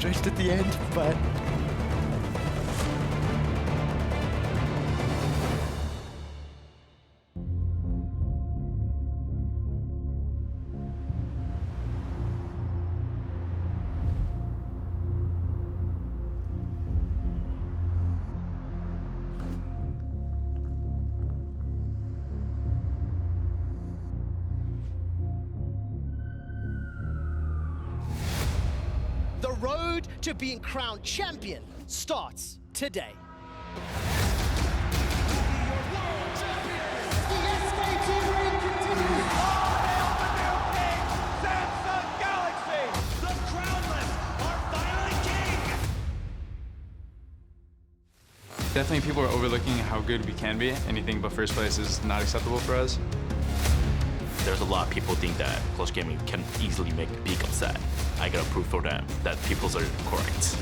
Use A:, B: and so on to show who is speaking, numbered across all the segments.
A: frustrated at the end, but
B: The road to being crowned champion starts today.
C: Definitely people are overlooking how good we can be. Anything but first place is not acceptable for us.
D: There's a lot of people think that Clutch Gaming can easily make Peak upset. I gotta prove for them that peoples are correct.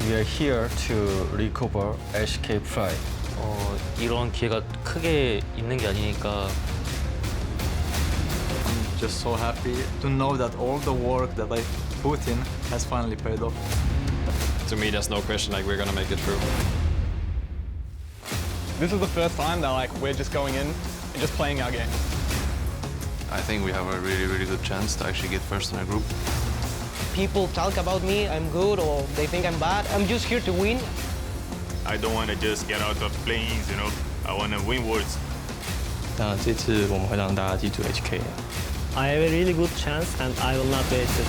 E: We are here to recover AHaHaCiK pride.
F: 이런 기회가 크게 있는 게 아니니까
G: I'm just so happy to know that all the work that I put in has finally paid off.
H: To me, there's no question like we're gonna make it through.
I: This is the first time that we're just going in and just playing our game.
J: I think we have a really good chance to actually get first in our group.
K: People talk about me, I'm good, or they think I'm bad. I'm just here to win.
D: I don't want to just get out of planes, you know. I want to win worlds.
E: 那这次我们会让大家记住 HK。
K: I have a really good chance and I will not waste it.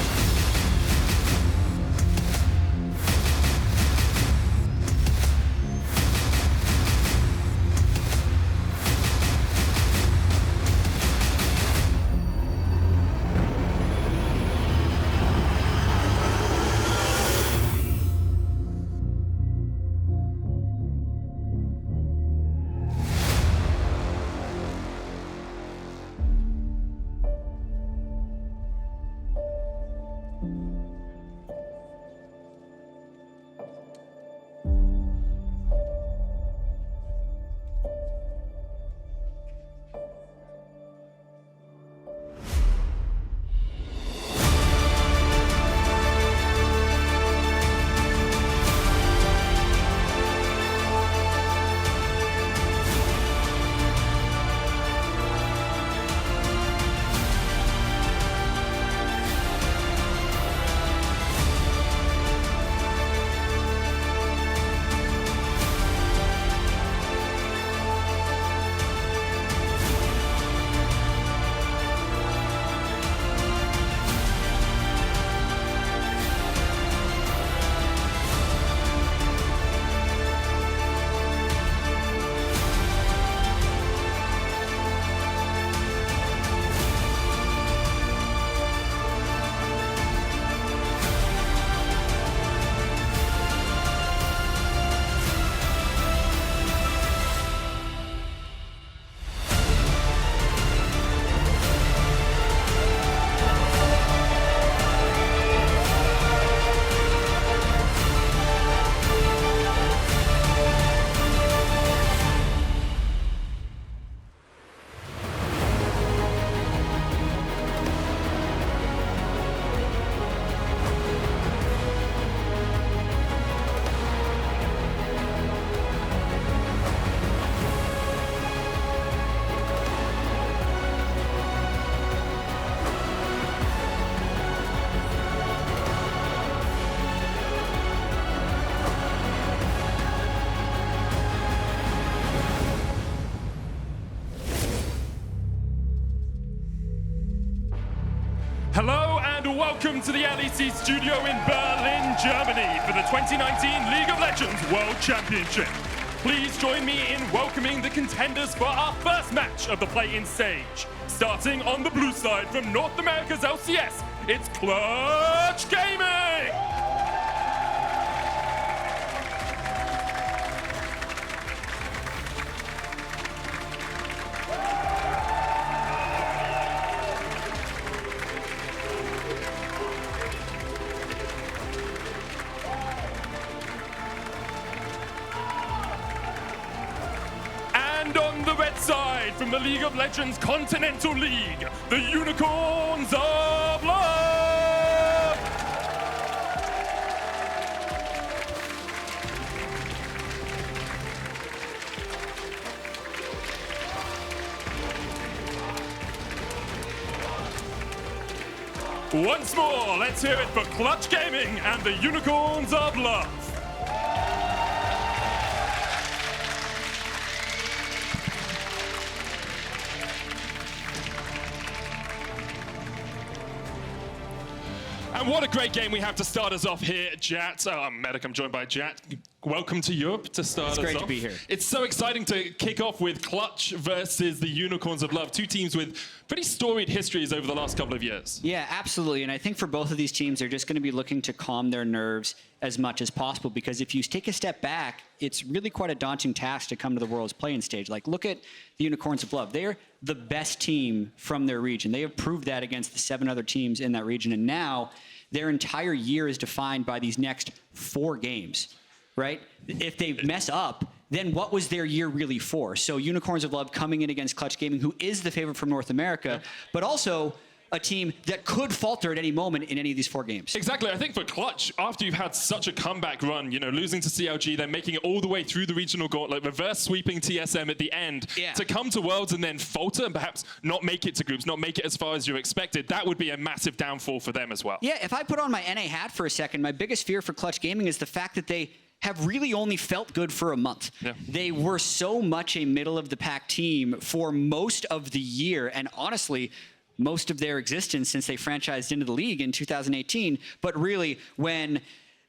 L: Hello and welcome to the LEC studio in Berlin, Germany for the 2019 League of Legends World Championship. Please join me in welcoming the contenders for our first match of the play-in stage. Starting on the blue side from North America's LCS, it's Clutch Gaming! And on the red side, from the League of Legends Continental League, the Unicorns of Love! Once more, let's hear it for Clutch Gaming and the Unicorns of Love. And what a great game we have to start us off here, Jat. I'm Medic, I'm joined by Jat. Welcome to Europe to start us off.
B: It's great to be here.
L: It's so exciting to kick off with Clutch versus the Unicorns of Love, two teams with pretty storied histories over the last couple of years.
A: Yeah, absolutely. And I think for both of these teams, they're just going to be looking to calm their nerves as much as possible, because if you take a step back, it's really quite a daunting task to come to the World's playing stage. Like, look at the Unicorns of Love. They're the best team from their region. They have proved that against the 7 other teams in that region. And now their entire year is defined by these next 4 games, right? If they mess up, then what was their year really for? So Unicorns of Love coming in against Clutch Gaming, who is the favorite from North America, but also a team that could falter at any moment in any of these 4 games.
L: Exactly. I think for Clutch, after you've had such a comeback run, you know, losing to CLG, then making it all the way through the regional gauntlet, reverse sweeping TSM at the end, to come to Worlds and then falter and perhaps not make it to groups, not make it as far as you expected, that would be a massive downfall for them as well.
A: Yeah, if I put on my NA hat for a second, my biggest fear for Clutch Gaming is the fact that they have really only felt good for a month.
L: Yeah.
A: They were so much a middle-of-the-pack team for most of the year, and honestly, most of their existence since they franchised into the league in 2018. But really, when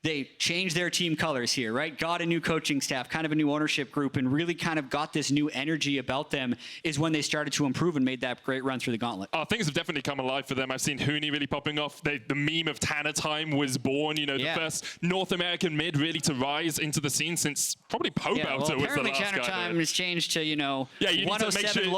A: they changed their team colors here, right? Got a new coaching staff, kind of a new ownership group, and really kind of got this new energy about them, is when they started to improve and made that great run through the gauntlet.
L: Oh, things have definitely come alive for them. I've seen Huni really popping off. The meme of Tanner Time was born, you know, the first North American mid really to rise into the scene since probably Pobelter was the last guy.
A: Tanner Time has changed to, you know,
L: you need to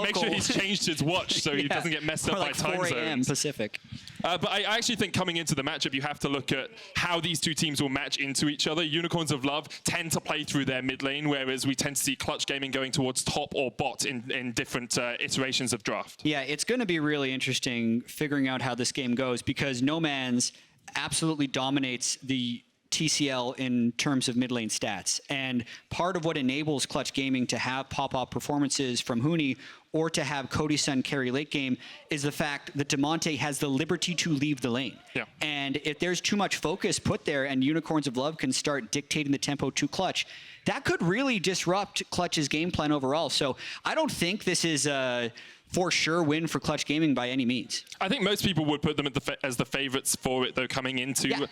L: make sure he's changed his watch so he doesn't get messed up
A: like
L: by time
A: 4 a.m.
L: zones.
A: Pacific.
L: But I actually think coming into the matchup, you have to look at how these two teams will match into each other. Unicorns of Love tend to play through their mid lane, whereas we tend to see Clutch Gaming going towards top or bot in different iterations of draft.
A: Yeah, it's going to be really interesting figuring out how this game goes, because Nomanz absolutely dominates the TCL in terms of mid lane stats. And part of what enables Clutch Gaming to have pop-up performances from Huni or to have Cody Sun carry late game is the fact that Damonte has the liberty to leave the lane.
L: Yeah.
A: And if there's too much focus put there and Unicorns of Love can start dictating the tempo to Clutch, that could really disrupt Clutch's game plan overall. So I don't think this is a for sure win for Clutch Gaming by any means.
L: I think most people would put them as the favorites for it, though, coming into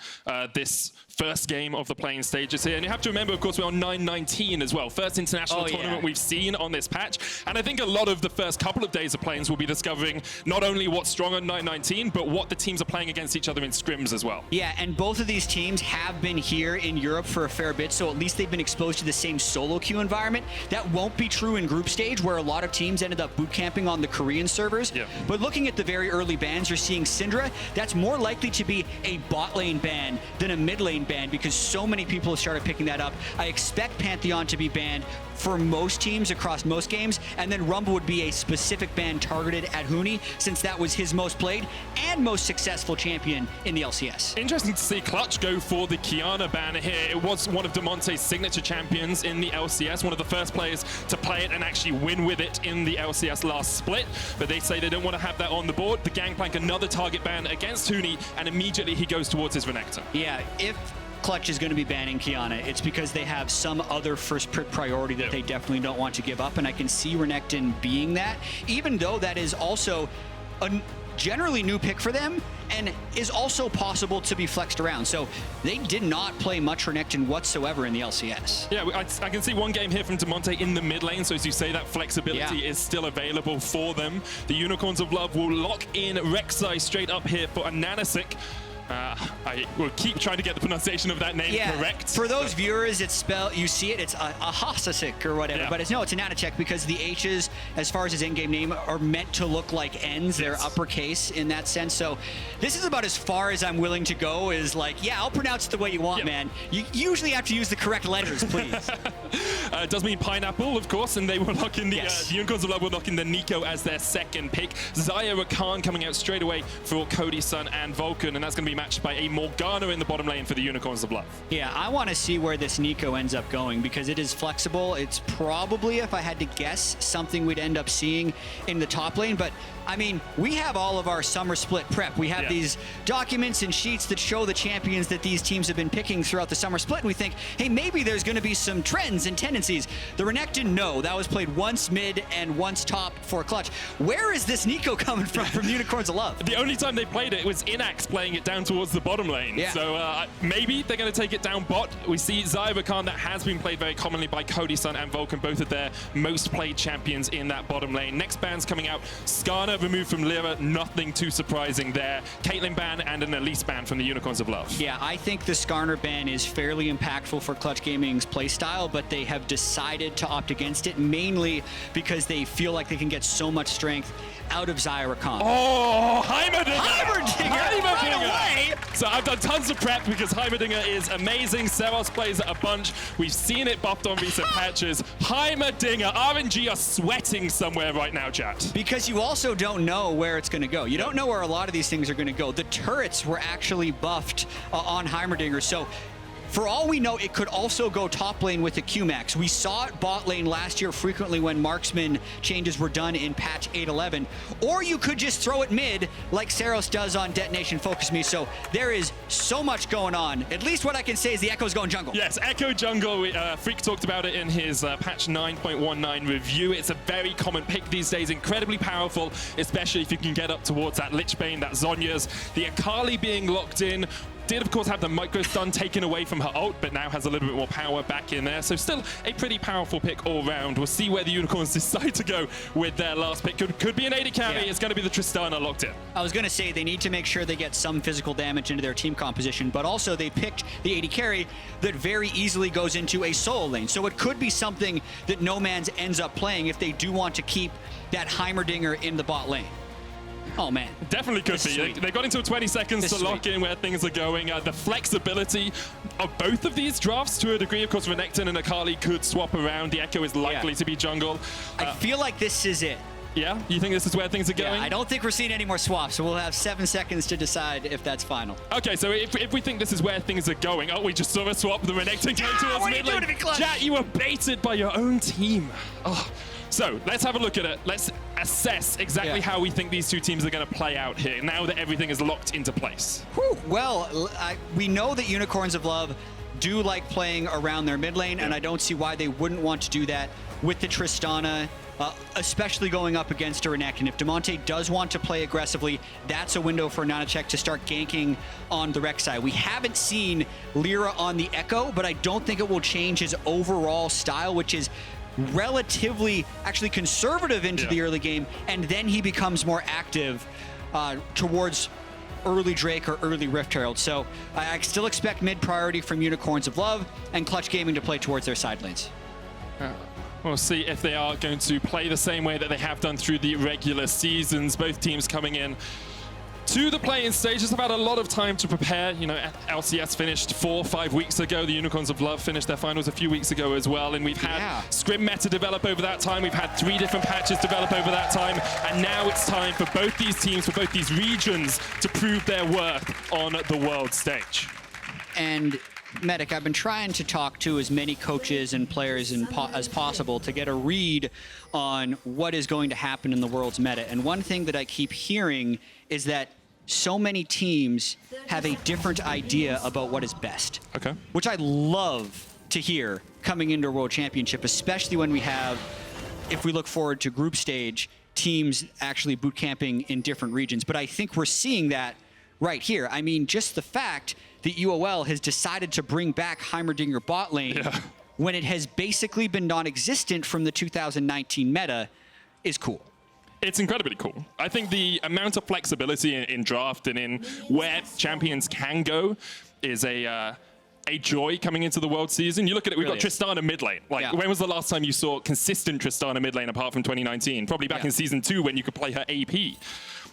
L: this first game of the playing stages here. And you have to remember, of course, we're on 9-19 as well. First international tournament we've seen on this patch. And I think a lot of the first couple of days of playings will be discovering not only what's strong on 9-19, but what the teams are playing against each other in scrims as well.
A: Yeah, and both of these teams have been here in Europe for a fair bit, so at least they've been exposed to the same solo queue environment. That won't be true in group stage, where a lot of teams ended up boot camping on the Korean servers.
L: Yeah.
A: But looking at the very early bans, you're seeing Syndra. That's more likely to be a bot lane ban than a mid lane ban, because so many people have started picking that up. I expect Pantheon to be banned for most teams across most games, and then Rumble would be a specific ban targeted at Huni, since that was his most played and most successful champion in the LCS.
L: Interesting to see Clutch go for the Qiyana ban here. It was one of Damonte's signature champions in the LCS, one of the first players to play it and actually win with it in the LCS last split, but they say they don't want to have that on the board. The Gangplank, another target ban against Huni, and immediately he goes towards his Renekton.
A: Yeah, if Clutch is going to be banning Qiyana, it's because they have some other first priority that they definitely don't want to give up, and I can see Renekton being that, even though that is also a generally new pick for them and is also possible to be flexed around. So they did not play much Renekton whatsoever in the LCS.
L: Yeah, I can see one game here from Damonte in the mid lane, so as you say, that flexibility is still available for them. The Unicorns of Love will lock in Rek'Sai straight up here for AHaHaCiK. I will keep trying to get the pronunciation of that name correct.
A: For those viewers, it's spelled, you see it, it's AHaHaCiK or whatever, but it's AHaHaCiK because the H's, as far as his in-game name, are meant to look like N's. They're uppercase in that sense. So this is about as far as I'm willing to go, is like, yeah, I'll pronounce it the way you want, man. You usually have to use the correct letters, please.
L: It does mean pineapple, of course, and they will lock in the Unicorns of Love will lock in the Neeko as their second pick. Xayah Rakan coming out straight away for Cody Sun and Vulcan, and that's going to be matched by a Morgana in the bottom lane for the Unicorns of Love.
A: Yeah, I want to see where this Neeko ends up going because it is flexible. It's probably, if I had to guess, something we'd end up seeing in the top lane. But, I mean, we have all of our summer split prep. We have these documents and sheets that show the champions that these teams have been picking throughout the summer split. And we think, hey, maybe there's going to be some trends and tendencies. The Renekton, no. That was played once mid and once top for Clutch. Where is this Neeko coming from Unicorns of Love?
L: The only time they played it was Innaxe playing it down towards the bottom lane.
A: Yeah.
L: So maybe they're going to take it down bot. We see Xayah Rakan, that has been played very commonly by Cody Sun and Vulcan, both of their most played champions in that bottom lane. Next ban's coming out. Skarner removed from Lira, nothing too surprising there. Caitlyn ban and an Elise ban from the Unicorns of Love.
A: Yeah, I think the Skarner ban is fairly impactful for Clutch Gaming's playstyle, but they have decided to opt against it, mainly because they feel like they can get so much strength out of Xayah Rakan.
L: Oh, Heimerdinger!
A: Heimerdinger! Right away!
L: So I've done tons of prep because Heimerdinger is amazing. Seros plays it a bunch. We've seen it buffed on recent patches. Heimerdinger, RNG are sweating somewhere right now, chat.
A: Because you also don't know where it's going to go. You don't know where a lot of these things are going to go. The turrets were actually buffed on Heimerdinger, so for all we know, it could also go top lane with the Q-Max. We saw it bot lane last year frequently when marksman changes were done in patch 8.11. Or you could just throw it mid like Seros does on Detonation Focus Me. So there is so much going on. At least what I can say is the Ekko's going jungle.
L: Yes, Ekko jungle. Freak talked about it in his patch 9.19 review. It's a very common pick these days, incredibly powerful, especially if you can get up towards that Lichbane, that Zhonya's. The Akali being locked in. Did, of course, have the micro stun taken away from her ult, but now has a little bit more power back in there. So still a pretty powerful pick all round. We'll see where the Unicorns decide to go with their last pick. Could be an AD carry. Yeah. It's going to be the Tristana locked in.
A: I was going to say they need to make sure they get some physical damage into their team composition, but also they picked the AD carry that very easily goes into a solo lane. So it could be something that Nomanz ends up playing if they do want to keep that Heimerdinger in the bot lane. Oh, man.
L: Definitely could be. They got until 20 seconds to lock in where things are going. The flexibility of both of these drafts, to a degree, of course, Renekton and Akali could swap around. The Ekko is likely to be jungle.
A: I feel like this is it.
L: Yeah? You think this is where things are going?
A: Yeah, I don't think we're seeing any more swaps, so we'll have 7 seconds to decide if that's final.
L: Okay, so if we think this is where things are going... Oh, we just saw a swap. The Renekton came towards mid lane. Chat, you were baited by your own team. Oh. So let's have a look at it. Let's assess exactly how we think these two teams are going to play out here now that everything is locked into place.
A: Whew. Well, we know that Unicorns of Love do like playing around their mid lane, and I don't see why they wouldn't want to do that with the Tristana, especially going up against a Renekton. If Damonte does want to play aggressively, that's a window for AHaHaCiK to start ganking on the Rek'Sai. We haven't seen Lira on the Ekko, but I don't think it will change his overall style, which is relatively actually conservative into the early game, and then he becomes more active towards early Drake or early Rift Herald. So I still expect mid priority from Unicorns of Love and Clutch Gaming to play towards their side lanes.
L: We'll see if they are going to play the same way that they have done through the regular seasons. Both teams coming in to the play-in stage. Just about a lot of time to prepare. You know, LCS finished 4 or 5 weeks ago. The Unicorns of Love finished their finals a few weeks ago as well. And we've had Scrim meta develop over that time. We've had 3 different patches develop over that time. And now it's time for both these teams, for both these regions, to prove their worth on the world stage.
A: And Medic, I've been trying to talk to as many coaches and players as possible to get a read on what is going to happen in the world's meta. And one thing that I keep hearing is that so many teams have a different idea about what is best.
L: Okay.
A: Which I love to hear coming into a World Championship, especially when we have, if we look forward to group stage, teams actually boot camping in different regions. But I think we're seeing that right here. I mean, just the fact that UOL has decided to bring back Heimerdinger bot lane when it has basically been non-existent from the 2019 meta is cool.
L: It's incredibly cool. I think the amount of flexibility in draft and in where champions can go is a joy coming into the world season. You look at it, we've got Tristana mid lane. Like, when was the last time you saw consistent Tristana mid lane apart from 2019? Probably back in season 2 when you could play her AP.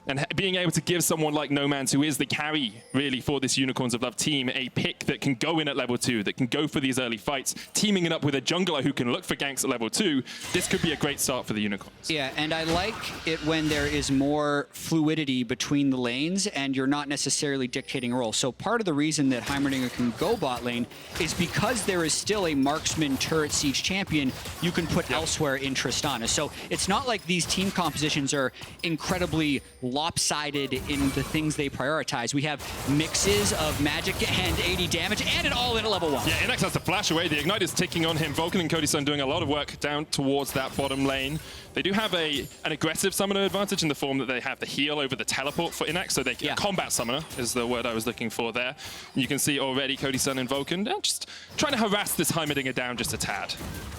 L: And being able to give someone like Nomanz, who is the carry, really, for this Unicorns of Love team, a pick that can go in at level 2, that can go for these early fights, teaming it up with a jungler who can look for ganks at level 2, this could be a great start for the Unicorns.
A: Yeah, and I like it when there is more fluidity between the lanes and you're not necessarily dictating a role. So part of the reason that Heimerdinger can go bot lane is because there is still a marksman turret siege champion you can put elsewhere in Tristana. So it's not like these team compositions are incredibly lopsided in the things they prioritize. We have mixes of magic and 80 damage and it all in at level 1.
L: Yeah, Innaxe has to flash away. The Ignite is ticking on him. Vulcan and Cody Sun doing a lot of work down towards that bottom lane. They do have an aggressive summoner advantage in the form that they have the heal over the teleport for Innaxe, so they can combat summoner is the word I was looking for there. And you can see already Cody Sun and Vulcan just trying to harass this Heimerdinger down just a tad.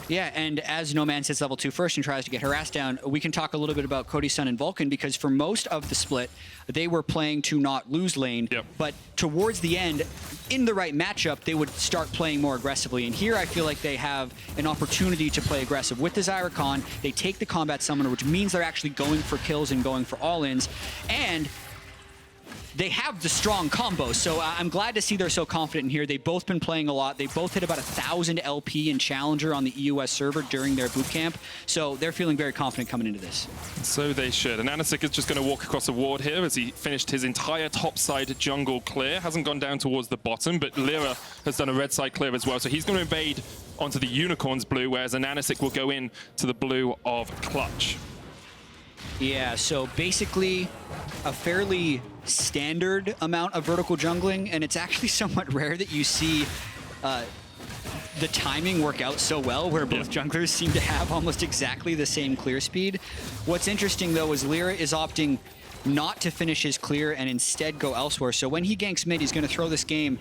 A: Yeah, and as Nomanz hits level 2 first and tries to get harassed down, we can talk a little bit about Cody Sun and Vulcan, because for most of the split, they were playing to not lose lane, but towards the end, in the right matchup, they would start playing more aggressively. And here I feel like they have an opportunity to play aggressive. With the Rakan, they take the combat summoner, which means they're actually going for kills and going for all-ins. And they have the strong combos, so I'm glad to see they're so confident in here. They've both been playing a lot. They both hit about 1,000 LP in Challenger on the EUS server during their boot camp, so they're feeling very confident coming into this.
L: So they should. And AHaHaCiK is just going to walk across a ward here as he finished his entire top side jungle clear. Hasn't gone down towards the bottom, but Lira has done a red side clear as well, so he's going to invade onto the Unicorns blue, whereas AHaHaCiK will go in to the blue of Clutch.
A: Yeah, so basically a fairly standard amount of vertical jungling, and it's actually somewhat rare that you see the timing work out so well, where both junglers seem to have almost exactly the same clear speed. What's interesting, though, is Lira is opting not to finish his clear and instead go elsewhere. So when he ganks mid, he's going to throw this game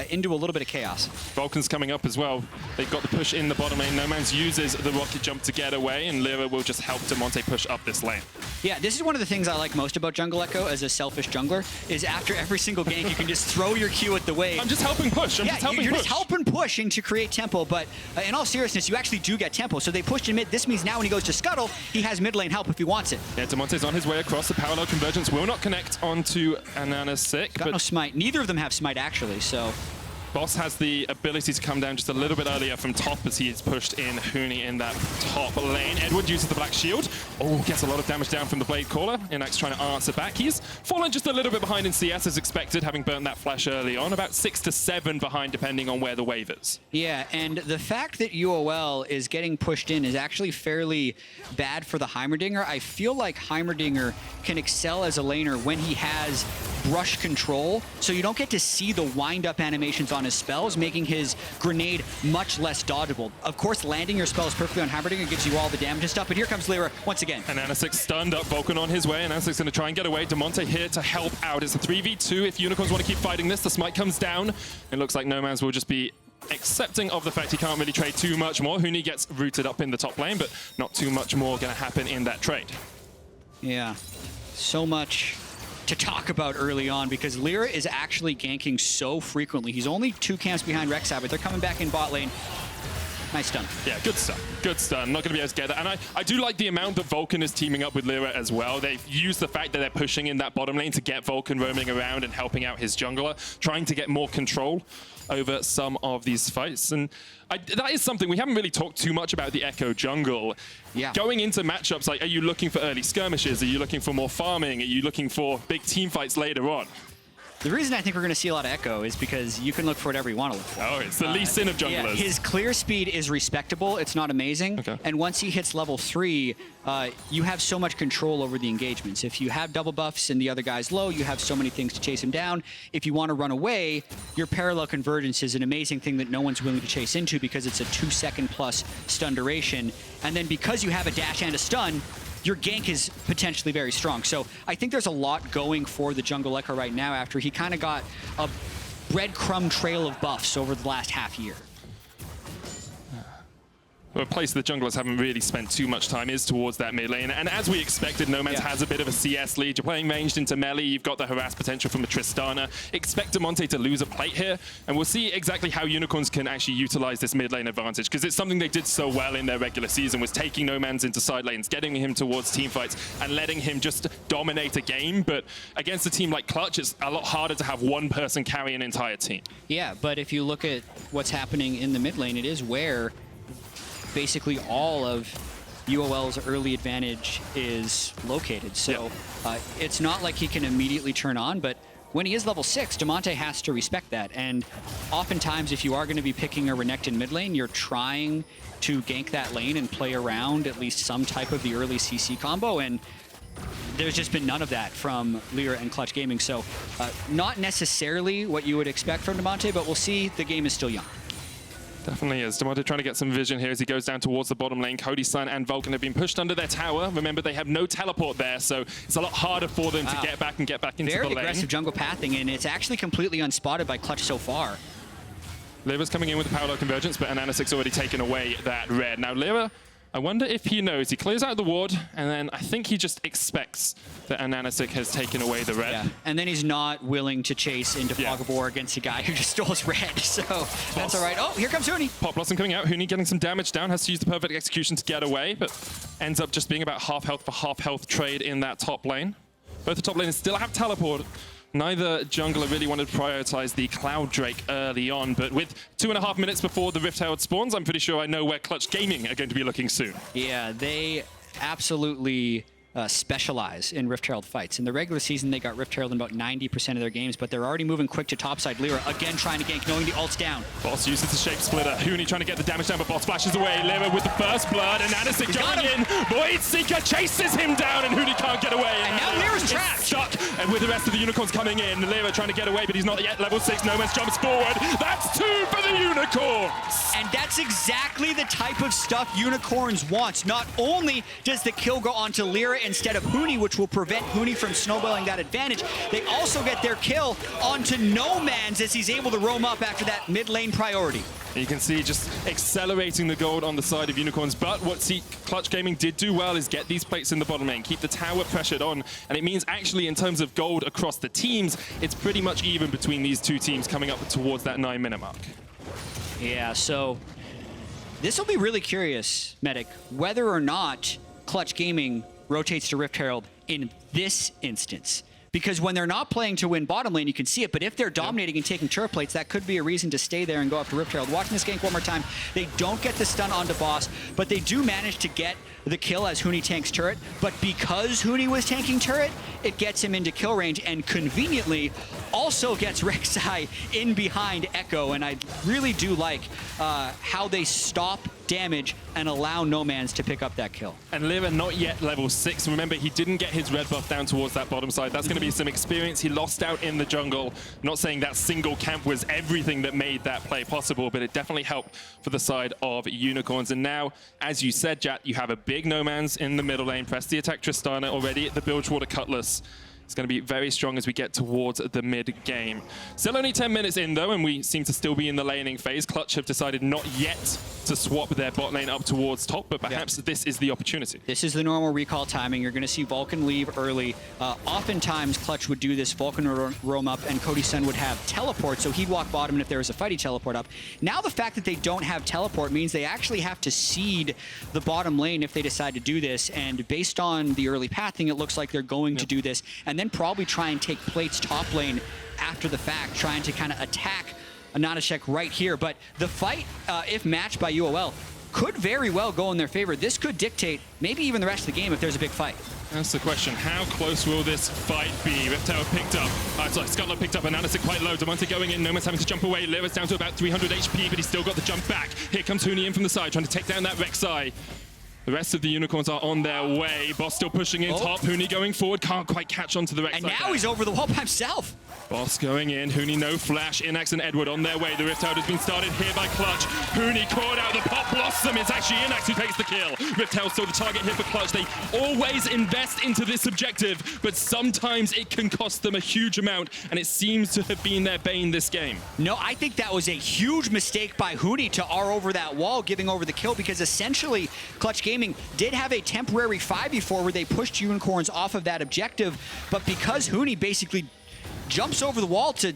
A: into a little bit of chaos.
L: Vulcan's coming up as well. They've got the push in the bottom lane. Nomanz uses the rocket jump to get away, and Lira will just help Damonte push up this lane.
A: Yeah, this is one of the things I like most about Jungle Ekko as a selfish jungler, is after every single gank, you can just throw your Q at the wave.
L: I'm just helping push.
A: You're just helping push and to create tempo, but in all seriousness, you actually do get tempo. So they pushed in mid. This means now when he goes to scuttle, he has mid lane help if he wants it.
L: Yeah, Damonte's on his way across. The parallel convergence will not connect onto AHaHaCiK.
A: Got no smite. Neither of them have smite, actually, so...
L: Boss has the ability to come down just a little bit earlier from top as he is pushed in Huni in that top lane. Edward uses the Black Shield. Oh, gets a lot of damage down from the Blade Caller. Innaxe trying to answer back. He's fallen just a little bit behind in CS as expected, having burnt that flash early on. About 6 to 7 behind, depending on where the wave is.
A: Yeah, and the fact that UOL is getting pushed in is actually fairly bad for the Heimerdinger. I feel like Heimerdinger can excel as a laner when he has brush control, so you don't get to see the wind-up animations on his spells, making his grenade much less dodgeable. Of course, landing your spells perfectly on Heimerdinger gives you all the damage and stuff, but here comes Lira once again.
L: And AHaHaCiK stunned up, Vulcan on his way, and AHaHaCiK's going to try and get away. Damonte here to help out. It's a 3v2. If Unicorns want to keep fighting this, the smite comes down. It looks like Nomanz will just be accepting of the fact he can't really trade too much more. Huni gets rooted up in the top lane, but not too much more going to happen in that trade.
A: Yeah, so much to talk about early on, because Lira is actually ganking so frequently. He's only 2 camps behind Rek'Sai, but they're coming back in bot lane. Nice stun. Yeah,
L: good stun. Good stun. Not going to be able to get that. And I do like the amount that Vulcan is teaming up with Lira as well. They've used the fact that they're pushing in that bottom lane to get Vulcan roaming around and helping out his jungler, trying to get more control over some of these fights. And that is something we haven't really talked too much about, the Ekko jungle.
A: Yeah.
L: Going into matchups, like, are you looking for early skirmishes? Are you looking for more farming? Are you looking for big team fights later on?
A: The reason I think we're going to see a lot of Ekko is because you can look for whatever you want to look for.
L: Oh, it's the least sin of junglers.
A: Yeah, his clear speed is respectable. It's not amazing. Okay. And once he hits level 3, you have so much control over the engagements. If you have double buffs and the other guy's low, you have so many things to chase him down. If you want to run away, your parallel convergence is an amazing thing that no one's willing to chase into, because it's a 2-second plus stun duration. And then because you have a dash and a stun, your gank is potentially very strong. So I think there's a lot going for the Jungle Ekko right now, after he kind of got a breadcrumb trail of buffs over the last half year.
L: a place the junglers haven't really spent too much time is towards that mid lane. And as we expected, Nomanz has a bit of a CS lead. You're playing ranged into melee. You've got the harass potential from a Tristana. Expect Damonte to lose a plate here. And we'll see exactly how Unicorns can actually utilize this mid lane advantage, because it's something they did so well in their regular season, was taking Nomanz into side lanes, getting him towards team fights, and letting him just dominate a game. But against a team like Clutch, it's a lot harder to have one person carry an entire team.
A: Yeah, but if you look at what's happening in the mid lane, it is where basically all of UOL's early advantage is located. So it's not like he can immediately turn on, but when he is level 6, Damonte has to respect that. And oftentimes, if you are going to be picking a Renekton mid lane, you're trying to gank that lane and play around at least some type of the early CC combo. And there's just been none of that from Lira and Clutch Gaming. So not necessarily what you would expect from Damonte, but we'll see. The game is still young.
L: Definitely is. Damonte trying to get some vision here as he goes down towards the bottom lane. Cody Sun and Vulcan have been pushed under their tower. Remember, they have no teleport there, so it's a lot harder for them to get back into the lane.
A: Very aggressive jungle pathing, and it's actually completely unspotted by Clutch so far.
L: Lira's coming in with the parallel convergence, but AHaHaCiK's already taken away that red. Now, Lira, I wonder if he knows. He clears out the ward, and then I think he just expects that AHaHaCiK has taken away the red.
A: Yeah. And then he's not willing to chase into Fog of War against a guy who just stole his red. So that's all right. Oh, here comes Huni.
L: Pop Blossom coming out. Huni getting some damage down. Has to use the perfect execution to get away, but ends up just being about half health for half health trade in that top lane. Both the top laners still have teleport. Neither jungler really wanted to prioritize the Cloud Drake early on, but with 2.5 minutes before the Rift Herald spawns, I'm pretty sure I know where Clutch Gaming are going to be looking soon.
A: Yeah, they absolutely specialize in Rift Herald fights. In the regular season, they got Rift Herald in about 90% of their games, but they're already moving quick to topside. Lira again trying to gank, knowing the ult's down. Boss uses the shape splitter. Huni trying to get the damage down, but Boss flashes away. Lira with the first blood, and AHaHaCiK going in. Voidseeker chases him down, and Huni can't get away. And now Lira's trapped.
L: Stuck, and with the rest of the Unicorns coming in, Lira trying to get away, but he's not yet level 6. Nomanz jumps forward. That's 2 for the Unicorns.
A: And that's exactly the type of stuff Unicorns wants. Not only does the kill go onto Lira instead of Huni, which will prevent Huni from snowballing that advantage, they also get their kill onto Nomanz as he's able to roam up after that mid lane priority.
L: You can see just accelerating the gold on the side of Unicorns, but what Clutch Gaming did do well is get these plates in the bottom lane, keep the tower pressured on, and it means actually in terms of gold across the teams, it's pretty much even between these two teams coming up towards that 9-minute mark.
A: Yeah, so this will be really curious, Medic, whether or not Clutch Gaming rotates to Rift Herald in this instance. Because when they're not playing to win bottom lane, you can see it. But if they're dominating and taking turret plates, that could be a reason to stay there and go up to Rift Herald. Watching this gank one more time, they don't get the stun onto Boss, but they do manage to get the kill as Huni tanks turret. But because Huni was tanking turret, it gets him into kill range and conveniently also gets Rek'Sai in behind Ekko. And I really do like how they stop damage and allow Nomanz to pick up that kill.
L: And Lira not yet level 6. Remember, he didn't get his red buff down towards that bottom side. That's going to be some experience he lost out in the jungle. Not saying that single camp was everything that made that play possible, but it definitely helped for the side of Unicorns. And now, as you said, Jat, you have a big Nomanz in the middle lane. Press the attack Tristana already at the Bilgewater Cutlass. It's going to be very strong as we get towards the mid-game. Still only 10 minutes in, though, and we seem to still be in the laning phase. Clutch have decided not yet to swap their bot lane up towards top, but perhaps this is the opportunity.
A: This is the normal recall timing. You're going to see Vulcan leave early. Oftentimes, Clutch would do this. Vulcan would roam up, and Cody Sun would have teleport, so he'd walk bottom, and if there was a fight, he'd teleport up. Now the fact that they don't have teleport means they actually have to seed the bottom lane if they decide to do this, and based on the early pathing, it looks like they're going to do this, and then probably try and take plates top lane after the fact, trying to kind of attack AHaHaCiK right here. But the fight, if matched by UOL, could very well go in their favor. This could dictate maybe even the rest of the game if there's a big fight.
L: That's the question. How close will this fight be? Rift Herald picked up. Scotland picked up. AHaHaCiK quite low. Damonte going in. Nomanz having to jump away. Lira's down to about 300 HP, but he's still got the jump back. Here comes Huni in from the side, trying to take down that Rek'Sai. The rest of the Unicorns are on their way. Boss still pushing in top. Huni going forward. Can't quite catch onto the Rek'Sai.
A: And now he's over the wall by himself.
L: Boss going in, Huni no flash, Innaxe and Edward on their way. The Rift Herald has been started here by Clutch. Huni caught out the Pop Blossom. It's actually Innaxe who takes the kill. Rift Herald still the target here for Clutch. They always invest into this objective, but sometimes it can cost them a huge amount, and it seems to have been their bane this game.
A: No, I think that was a huge mistake by Huni to R over that wall, giving over the kill, because essentially Clutch Gaming did have a temporary 5v4 where they pushed Unicorns off of that objective, but because Huni basically jumps over the wall to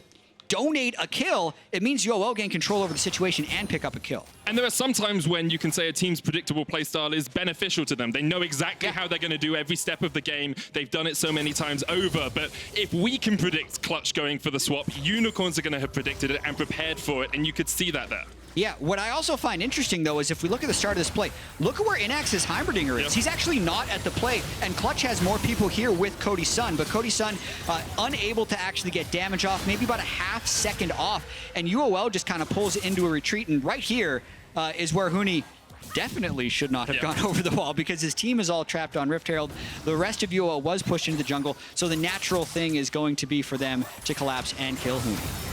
A: donate a kill, it means UOL gain control over the situation and pick up a kill.
L: And there are some times when you can say a team's predictable playstyle is beneficial to them. They know exactly how they're going to do every step of the game. They've done it so many times over. But if we can predict Clutch going for the swap, Unicorns are going to have predicted it and prepared for it, and you could see that there.
A: Yeah, what I also find interesting, though, is if we look at the start of this play, look at where Innaxe's Heimerdinger is. Yep. He's actually not at the play, and Clutch has more people here with Cody Sun, but Cody Sun unable to actually get damage off, maybe about a half second off, and UOL just kind of pulls into a retreat, and right here is where Huni definitely should not have gone over the wall, because his team is all trapped on Rift Herald. The rest of UOL was pushed into the jungle, so the natural thing is going to be for them to collapse and kill Huni.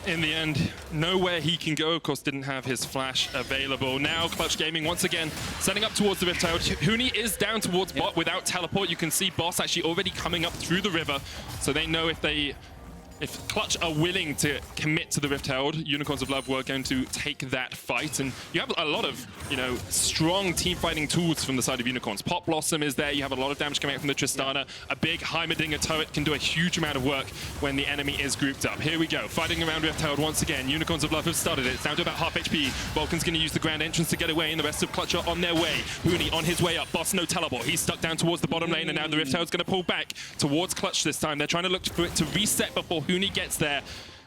L: In the end, nowhere he can go. Of course, didn't have his flash available. Now, Clutch Gaming, once again, setting up towards the Rift Herald. Huni is down towards bot without teleport. You can see Boss actually already coming up through the river. So they know if Clutch are willing to commit to the Rift Herald, Unicorns of Love were going to take that fight. And you have a lot of, strong team fighting tools from the side of Unicorns. Pop Blossom is there. You have a lot of damage coming out from the Tristana. A big Heimerdinger turret can do a huge amount of work when the enemy is grouped up. Here we go, fighting around Rift Herald once again. Unicorns of Love have started it. It's down to about half HP. Vulcan's going to use the grand entrance to get away, and the rest of Clutch are on their way. Huni on his way up. Boss no teleport. He's stuck down towards the bottom lane, and now the Rift Herald's going to pull back towards Clutch this time. They're trying to look for it to reset before Huni gets there,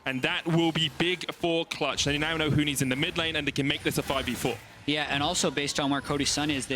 L: and that will be big for Clutch. They now know Huni's in the mid lane, and they can make this a 5v4.
A: Yeah, and also based on where Cody Sun is,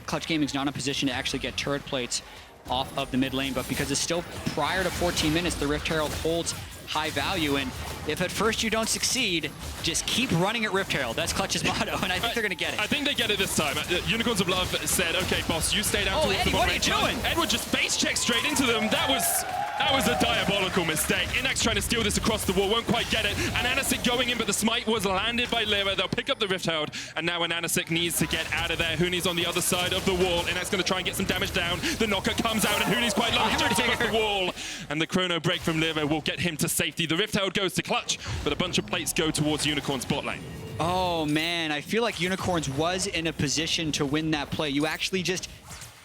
A: Clutch Gaming's not in a position to actually get turret plates off of the mid lane, but because it's still prior to 14 minutes, the Rift Herald holds high value, and if at first you don't succeed, just keep running at Rift Herald. That's Clutch's motto, and I think they're going to get it.
L: I think they get it this time. Unicorns of Love said, okay, boss, you stay down towards the bottom.
A: Eddie, what are you doing?
L: Edward just base checked straight into them. That was a diabolical mistake. Innaxe trying to steal this across the wall, won't quite get it. And AHaHaCiK going in, but the smite was landed by Lira. They'll pick up the Rift Herald, and now when AHaHaCiK needs to get out of there, Huni's on the other side of the wall. Innaxe going to try and get some damage down. The knocker comes out, and Huni's quite low. He jumps across the wall, and the chrono break from Lira will get him to safety. The Rift Herald goes to Clutch, but a bunch of plates go towards Unicorn's bot lane.
A: Oh, man, I feel like Unicorns was in a position to win that play. You actually just...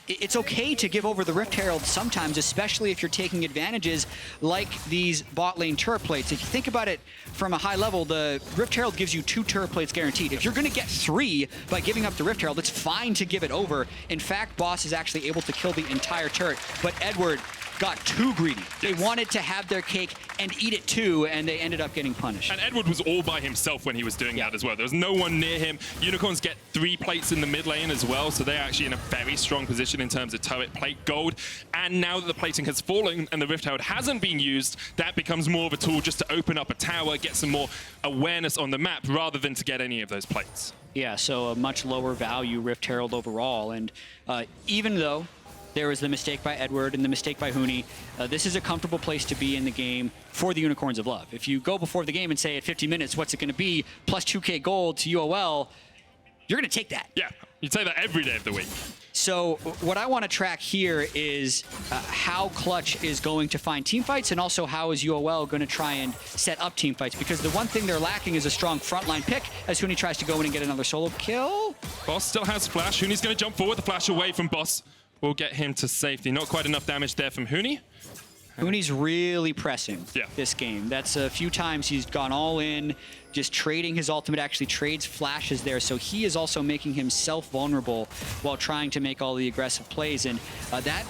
A: It's okay to give over the Rift Herald sometimes, especially if you're taking advantages like these bot lane turret plates. If you think about it from a high level, the Rift Herald gives you 2 turret plates guaranteed. If you're going to get 3 by giving up the Rift Herald, it's fine to give it over. In fact, Boss is actually able to kill the entire turret, but Edward got too greedy. They wanted to have their cake and eat it too, and they ended up getting punished.
L: And Edward was all by himself when he was doing that as well. There was no one near him. Unicorns get 3 plates in the mid lane as well, so they're actually in a very strong position in terms of turret plate gold. And now that the plating has fallen and the Rift Herald hasn't been used, that becomes more of a tool just to open up a tower, get some more awareness on the map, rather than to get any of those plates.
A: Yeah, so a much lower value Rift Herald overall. And even though there was the mistake by Edward and the mistake by Huni, this is a comfortable place to be in the game for the Unicorns of Love. If you go before the game and say at 50 minutes, what's it going to be, plus 2K gold to UOL, you're going to take that.
L: Yeah, you'd say that every day of the week.
A: So what I want to track here is how Clutch is going to find team fights, and also how is UOL going to try and set up team fights, because the one thing they're lacking is a strong frontline pick as Huni tries to go in and get another solo kill.
L: Boss still has flash. Huni's going to jump forward. The flash away from Boss will get him to safety. Not quite enough damage there from Huni.
A: Huni's really pressing this game. That's a few times he's gone all in, just trading his ultimate, actually trades flashes there. So he is also making himself vulnerable while trying to make all the aggressive plays. And that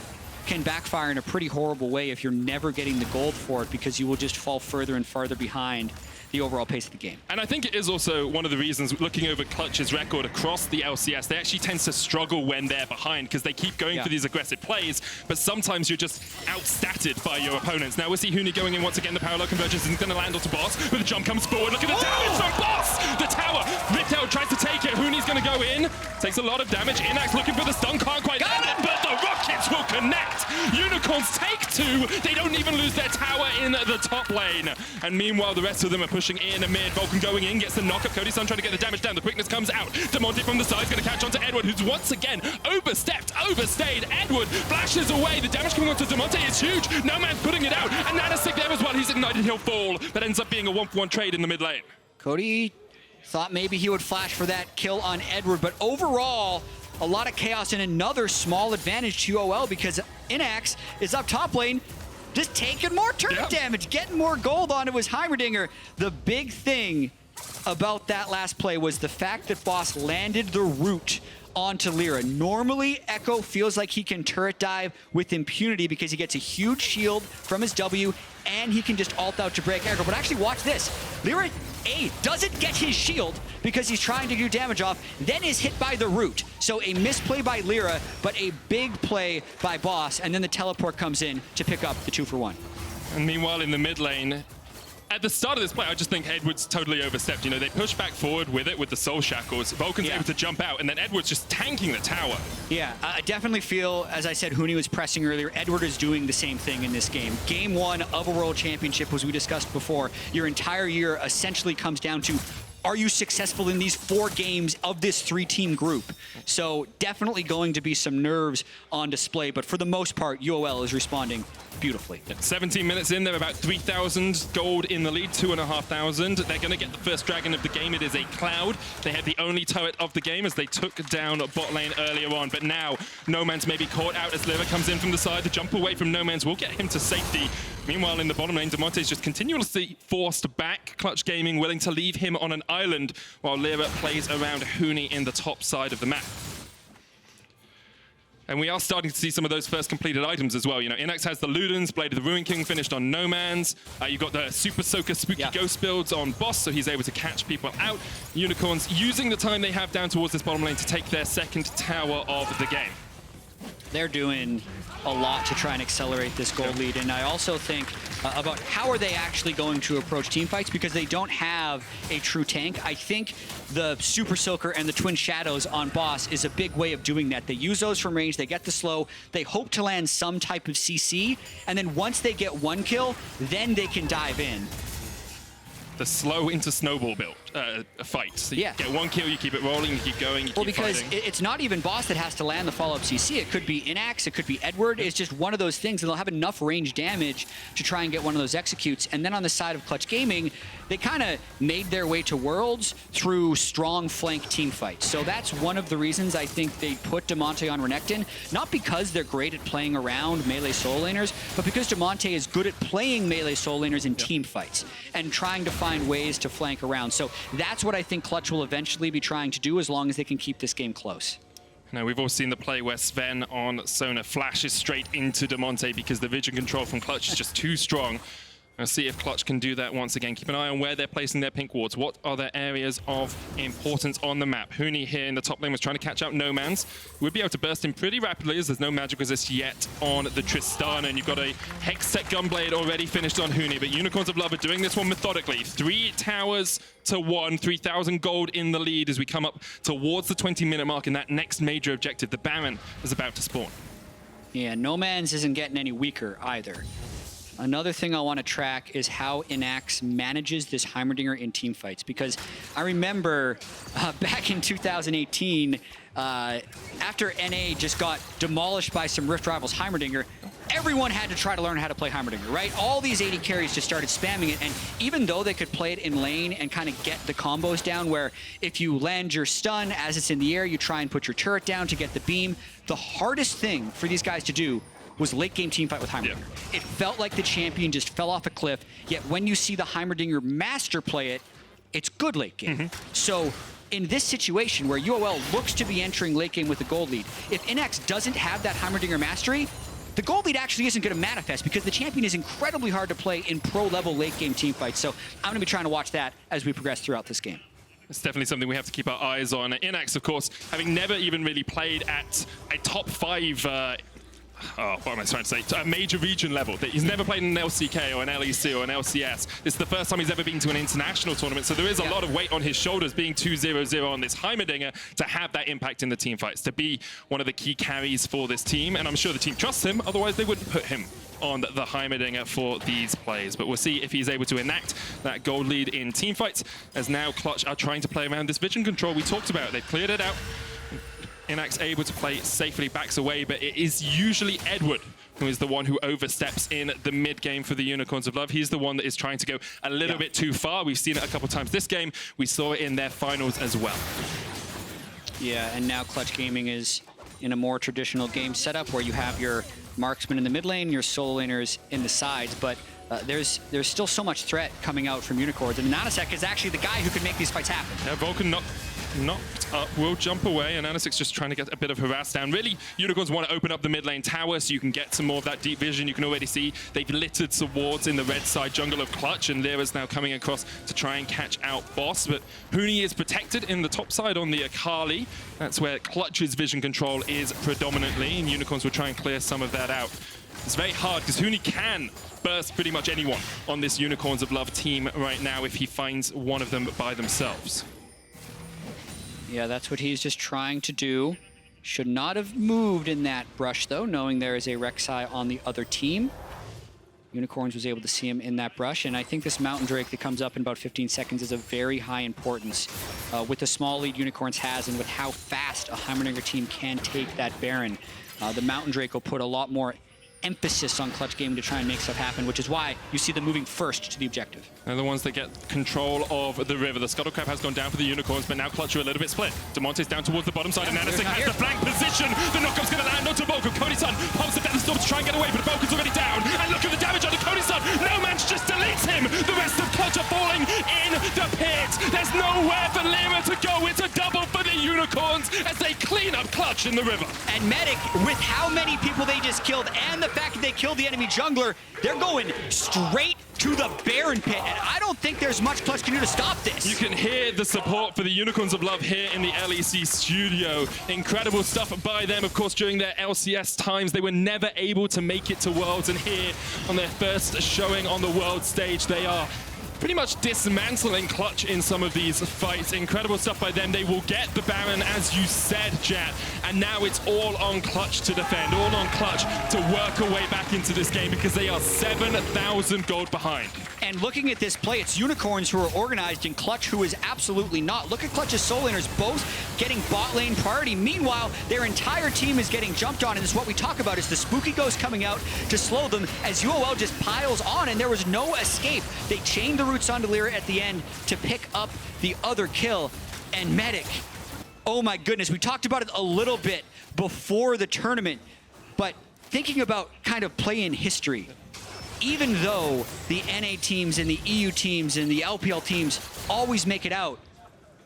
A: can backfire in a pretty horrible way if you're never getting the gold for it, because you will just fall further and farther behind the overall pace of the game.
L: And I think it is also one of the reasons, looking over Clutch's record across the LCS, they actually tend to struggle when they're behind, because they keep going for these aggressive plays, but sometimes you're just outstatted by your opponents. Now we'll see Huni going in once again. The parallel convergence isn't going to land onto Boss, but the jump comes forward. Look at the damage from Boss! The tower! Rift Herald tries to take it. Huni's going to go in. Takes a lot of damage. Innaxe looking for the stun, can't quite land it, but the rockets shots will connect. Unicorns take 2. They don't even lose their tower in the top lane. And meanwhile, the rest of them are pushing in mid. Vulcan going in, gets the knock-up. Cody Sun trying to get the damage down. The quickness comes out. Damonte from the side is going to catch onto Edward, who's once again overstayed. Edward flashes away. The damage coming onto Damonte is huge. Nomanz putting it out. And AHaHaCiK there as well. He's ignited, he'll fall. That ends up being a 1-for-1 trade in the mid lane.
A: Cody thought maybe he would flash for that kill on Edward, but overall, a lot of chaos and another small advantage to UOL because Innaxe is up top lane, just taking more turret damage, getting more gold onto his Heimerdinger. The big thing about that last play was the fact that Boss landed the root onto Lira. Normally, Ekko feels like he can turret dive with impunity because he gets a huge shield from his W and he can just ult out to break aggro. But actually, watch this. Lira doesn't get his shield because he's trying to do damage off, then is hit by the root. So a misplay by Lira, but a big play by Boss, and then the teleport comes in to pick up the 2-for-1.
L: And meanwhile, in the mid lane, at the start of this play, I just think Edward's totally overstepped. You know, they push back forward with it, with the soul shackles. Vulcan's able to jump out, and then Edward's just tanking the tower. Yeah,
A: I definitely feel, as I said, Huni was pressing earlier, Edward is doing the same thing in this game. Game 1 of a World Championship, as we discussed before, your entire year essentially comes down to, are you successful in these 4 games of this 3-team group? So definitely going to be some nerves on display, but for the most part, UOL is responding beautifully.
L: 17 minutes in, they're about 3,000 gold in the lead, 2,500. They're going to get the first dragon of the game. It is a Cloud. They had the only turret of the game as they took down bot lane earlier on, but now Nomanz may be caught out as Lira comes in from the side. The jump away from Nomanz will get him to safety. Meanwhile, in the bottom lane, Damonte is just continuously forced back. Clutch Gaming willing to leave him on an island while Lira plays around Huni in the top side of the map. And we are starting to see some of those first completed items as well. You know, Innaxe has the Ludens, Blade of the Ruin King finished on Nomanz. You've got the Super Soaker Spooky Ghost builds on Boss, so he's able to catch people out. Unicorns using the time they have down towards this bottom lane to take their second tower of the game.
A: They're doing a lot to try and accelerate this gold lead, and I also think about how are they actually going to approach team fights because they don't have a true tank. I think the Super Soaker and the Twin Shadows on Boss is a big way of doing that. They use those from range, they get the slow, they hope to land some type of CC, and then once they get 1 kill, then they can dive in.
L: The slow into snowball build fight. So you get 1 kill, you keep it rolling, you keep going, you keep
A: because
L: fighting.
A: It's not even Boss that has to land the follow-up CC. It could be Innaxe, it could be Edward. It's just one of those things, and they'll have enough range damage to try and get one of those executes. And then on the side of Clutch Gaming, they kind of made their way to Worlds through strong flank team fights. So that's one of the reasons I think they put Damonte on Renekton, not because they're great at playing around melee soul laners, but because Damonte is good at playing melee soul laners in team fights and trying to find ways to flank around. So that's what I think Clutch will eventually be trying to do as long as they can keep this game close.
L: Now, we've all seen the play where Sven on Sona flashes straight into Damonte because the vision control from Clutch is just too strong. Let's see if Clutch can do that once again. Keep an eye on where they're placing their pink wards. What are their areas of importance on the map? Huni here in the top lane was trying to catch out Nomanz. Would be able to burst in pretty rapidly as there's no magic resist yet on the Tristana. And you've got a Hex-Tech Gunblade already finished on Huni. But Unicorns of Love are doing this one methodically. 3 towers to 1, 3,000 gold in the lead as we come up towards the 20-minute mark. And that next major objective, the Baron, is about to spawn.
A: Yeah, Nomanz isn't getting any weaker either. Another thing I want to track is how Innaxe manages this Heimerdinger in team fights, because I remember back in 2018, after NA just got demolished by some Rift Rivals Heimerdinger, everyone had to try to learn how to play Heimerdinger, right? All these AD carries just started spamming it, and even though they could play it in lane and kind of get the combos down where if you land your stun as it's in the air, you try and put your turret down to get the beam, the hardest thing for these guys to do was late game team fight with Heimerdinger. It felt like the champion just fell off a cliff, yet when you see the Heimerdinger master play it, it's good late game. So in this situation where UOL looks to be entering late game with the gold lead, if Innaxe doesn't have that Heimerdinger mastery, the gold lead actually isn't going to manifest because the champion is incredibly hard to play in pro-level late game team fights. So I'm going to be trying to watch that as we progress throughout this game.
L: It's definitely something we have to keep our eyes on. Innaxe, of course, having never even really played at a top 5 what am I trying to say? To a major region level. He's never played in an LCK or an LEC or an LCS. This is the first time he's ever been to an international tournament, so there is a lot of weight on his shoulders being 2-0-0 on this Heimerdinger to have that impact in the team fights, to be one of the key carries for this team, and I'm sure the team trusts him, otherwise they wouldn't put him on the Heimerdinger for these plays. But we'll see if he's able to enact that gold lead in team fights, as now Clutch are trying to play around this vision control we talked about. They've cleared it out. Innaxe able to play safely, backs away, but it is usually Edward who is the one who oversteps in the mid game for the Unicorns of Love. He's the one that is trying to go a little bit too far. We've seen it a couple times this game. We saw it in their finals as well.
A: Yeah, and now Clutch Gaming is in a more traditional game setup where you have your marksman in the mid lane, your solo laners in the sides, but there's still so much threat coming out from Unicorns, and AHaHaCiK is actually the guy who can make these fights happen.
L: Yeah, Vulcan knocked up, will jump away, and AHaHaCiK's just trying to get a bit of harass down. Really, Unicorns want to open up the mid lane tower so you can get some more of that deep vision. You can already see they've littered some wards in the red side jungle of Clutch, and Lira's now coming across to try and catch out Boss. But Huni is protected in the top side on the Akali. That's where Clutch's vision control is predominantly, and Unicorns will try and clear some of that out. It's very hard because Huni can burst pretty much anyone on this Unicorns of Love team right now if he finds one of them by themselves.
A: Yeah, that's what he's just trying to do. Should not have moved in that brush, though, knowing there is a Rek'Sai on the other team. Unicorns was able to see him in that brush, and I think this Mountain Drake that comes up in about 15 seconds is of very high importance with the small lead Unicorns has and with how fast a Heimerdinger team can take that Baron. The Mountain Drake will put a lot more emphasis on Clutch Gaming to try and make stuff happen, which is why you see them moving first to the objective.
L: They're the ones that get control of the river. The Scuttle Crab has gone down for the Unicorns, but now Clutch are a little bit split. Damonte's down towards the bottom side, and AHaHaCiK has the flank position. The knockup's going to land onto Vulcan. Cody Sun pulls the Death Storm to try and get away, but Vulcan's already down. And look at the damage on the Cody Sun. Nomanz just deletes him. The rest of Clutch are falling in the pit. There's nowhere for Lira to go. It's a double for the Unicorns as they clean up Clutch in the river.
A: And Medic, with how many people they just killed and the fact that they killed the enemy jungler, they're going straight to the Baron pit, and I don't think there's much Clutch can do to stop this.
L: You can hear the support for the Unicorns of Love here in the LEC studio. Incredible stuff by them. Of course, during their LCS times, they were never able to make it to Worlds, and here on their first showing on the world stage, they are pretty much dismantling Clutch in some of these fights. Incredible stuff by them. They will get the Baron, as you said, Jat, and now it's all on Clutch to defend, all on Clutch to work a way back into this game because they are 7,000 gold behind.
A: And looking at this play, it's Unicorns who are organized and Clutch who is absolutely not. Look at Clutch's solo laners both getting bot lane priority. Meanwhile, their entire team is getting jumped on, and this is what we talk about, is the Spooky Ghost coming out to slow them as UOL just piles on, and there was no escape. They chained the roots onto Lira at the end to pick up the other kill. And Medic, oh my goodness, we talked about it a little bit before the tournament, but thinking about kind of play in history, even though the NA teams and the EU teams and the LPL teams always make it out,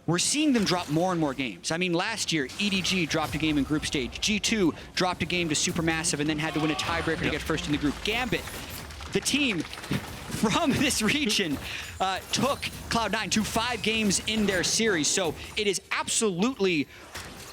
A: we're seeing them drop more and more games. I mean, last year, EDG dropped a game in group stage. G2 dropped a game to Supermassive and then had to win a tiebreaker to get first in the group. Gambit, the team from this region, took Cloud9 to 5 games in their series. So it is absolutely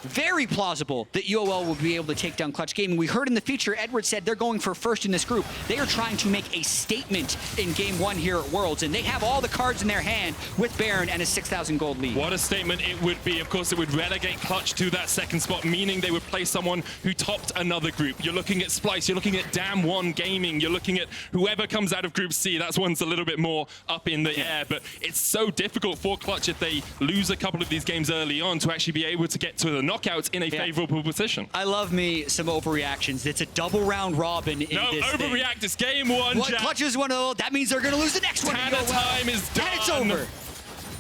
A: very plausible that UOL will be able to take down Clutch Gaming. We heard in the feature, Edward said they're going for first in this group. They are trying to make a statement in game 1 here at Worlds, and they have all the cards in their hand with Baron and a 6,000 gold lead.
L: What a statement it would be. Of course, it would relegate Clutch to that second spot, meaning they would play someone who topped another group. You're looking at Splice, you're looking at Dam1 Gaming, you're looking at whoever comes out of Group C. That's one's a little bit more up in the air, but it's so difficult for Clutch if they lose a couple of these games early on to actually be able to get to the knockouts in a favorable position.
A: I love me some overreactions. It's a double round robin in
L: no,
A: this
L: overreact.
A: thing.
L: It's game 1,
A: What, Clutch is 1-0. That means they're going to lose the next one.
L: Time is done.
A: And it's over.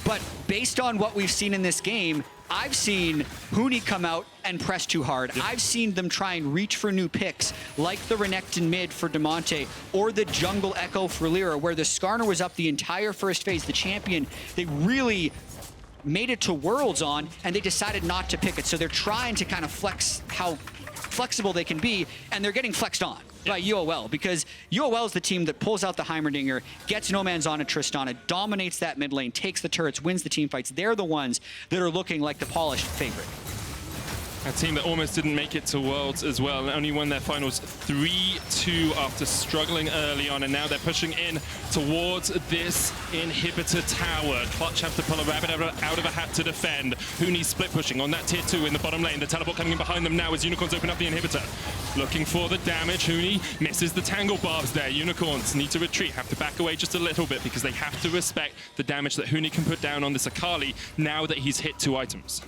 A: But based on what we've seen in this game, I've seen Huni come out and press too hard. Yep. I've seen them try and reach for new picks, like the Renekton mid for Damonte, or the jungle Ekko for Lira, where the Skarner was up the entire first phase. The champion, they really made it to Worlds on, and they decided not to pick it. So they're trying to kind of flex how flexible they can be, and they're getting flexed on by UOL, because UOL is the team that pulls out the Heimerdinger, gets Nomanz on a Tristana, dominates that mid lane, takes the turrets, wins the team fights. They're the ones that are looking like the polished favorite.
L: A team that almost didn't make it to Worlds as well, and only won their finals 3-2 after struggling early on, and now they're pushing in towards this inhibitor tower. Clutch have to pull a rabbit out of a hat to defend. Huni split pushing on that tier 2 in the bottom lane. The teleport coming in behind them now as Unicorns open up the inhibitor. Looking for the damage. Huni misses the tangle barbs there. Unicorns need to retreat, have to back away just a little bit because they have to respect the damage that Huni can put down on this Akali now that he's hit 2 items.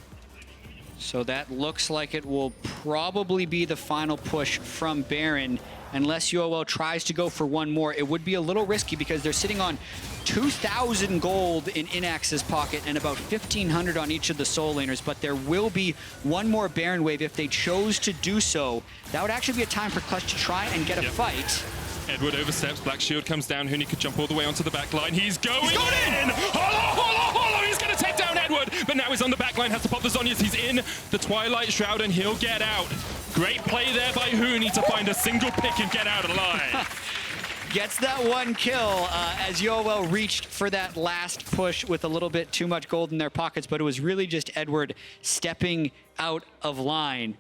A: So that looks like it will probably be the final push from Baron. Unless UOL tries to go for one more, it would be a little risky because they're sitting on 2,000 gold in Innaxe's pocket and about 1,500 on each of the soul laners, but there will be one more Baron wave if they chose to do so. That would actually be a time for Clutch to try and get a fight.
L: Edward oversteps, Black Shield comes down, Huni could jump all the way onto the back line. He's going in! Hollow! He's going to take down Edward, but now he's on the back line, has to pop the Zhonya's. He's in the Twilight Shroud and he'll get out. Great play there by Huni to find a single pick and get out alive.
A: Gets that one kill as UOL reached for that last push with a little bit too much gold in their pockets, but it was really just Edward stepping out of line.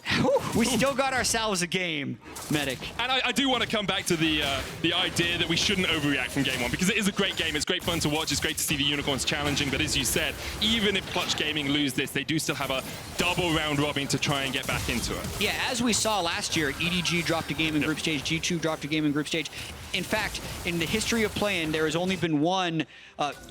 A: Whew, we still got ourselves a game, Medic.
L: And I do want to come back to the idea that we shouldn't overreact from game one, because it is a great game. It's great fun to watch. It's great to see the Unicorns challenging. But as you said, even if Clutch Gaming lose this, they do still have a double round robin to try and get back into it.
A: Yeah, as we saw last year, EDG dropped a game in group stage, G2 dropped a game in group stage. In fact, in the history of playing, there has only been one,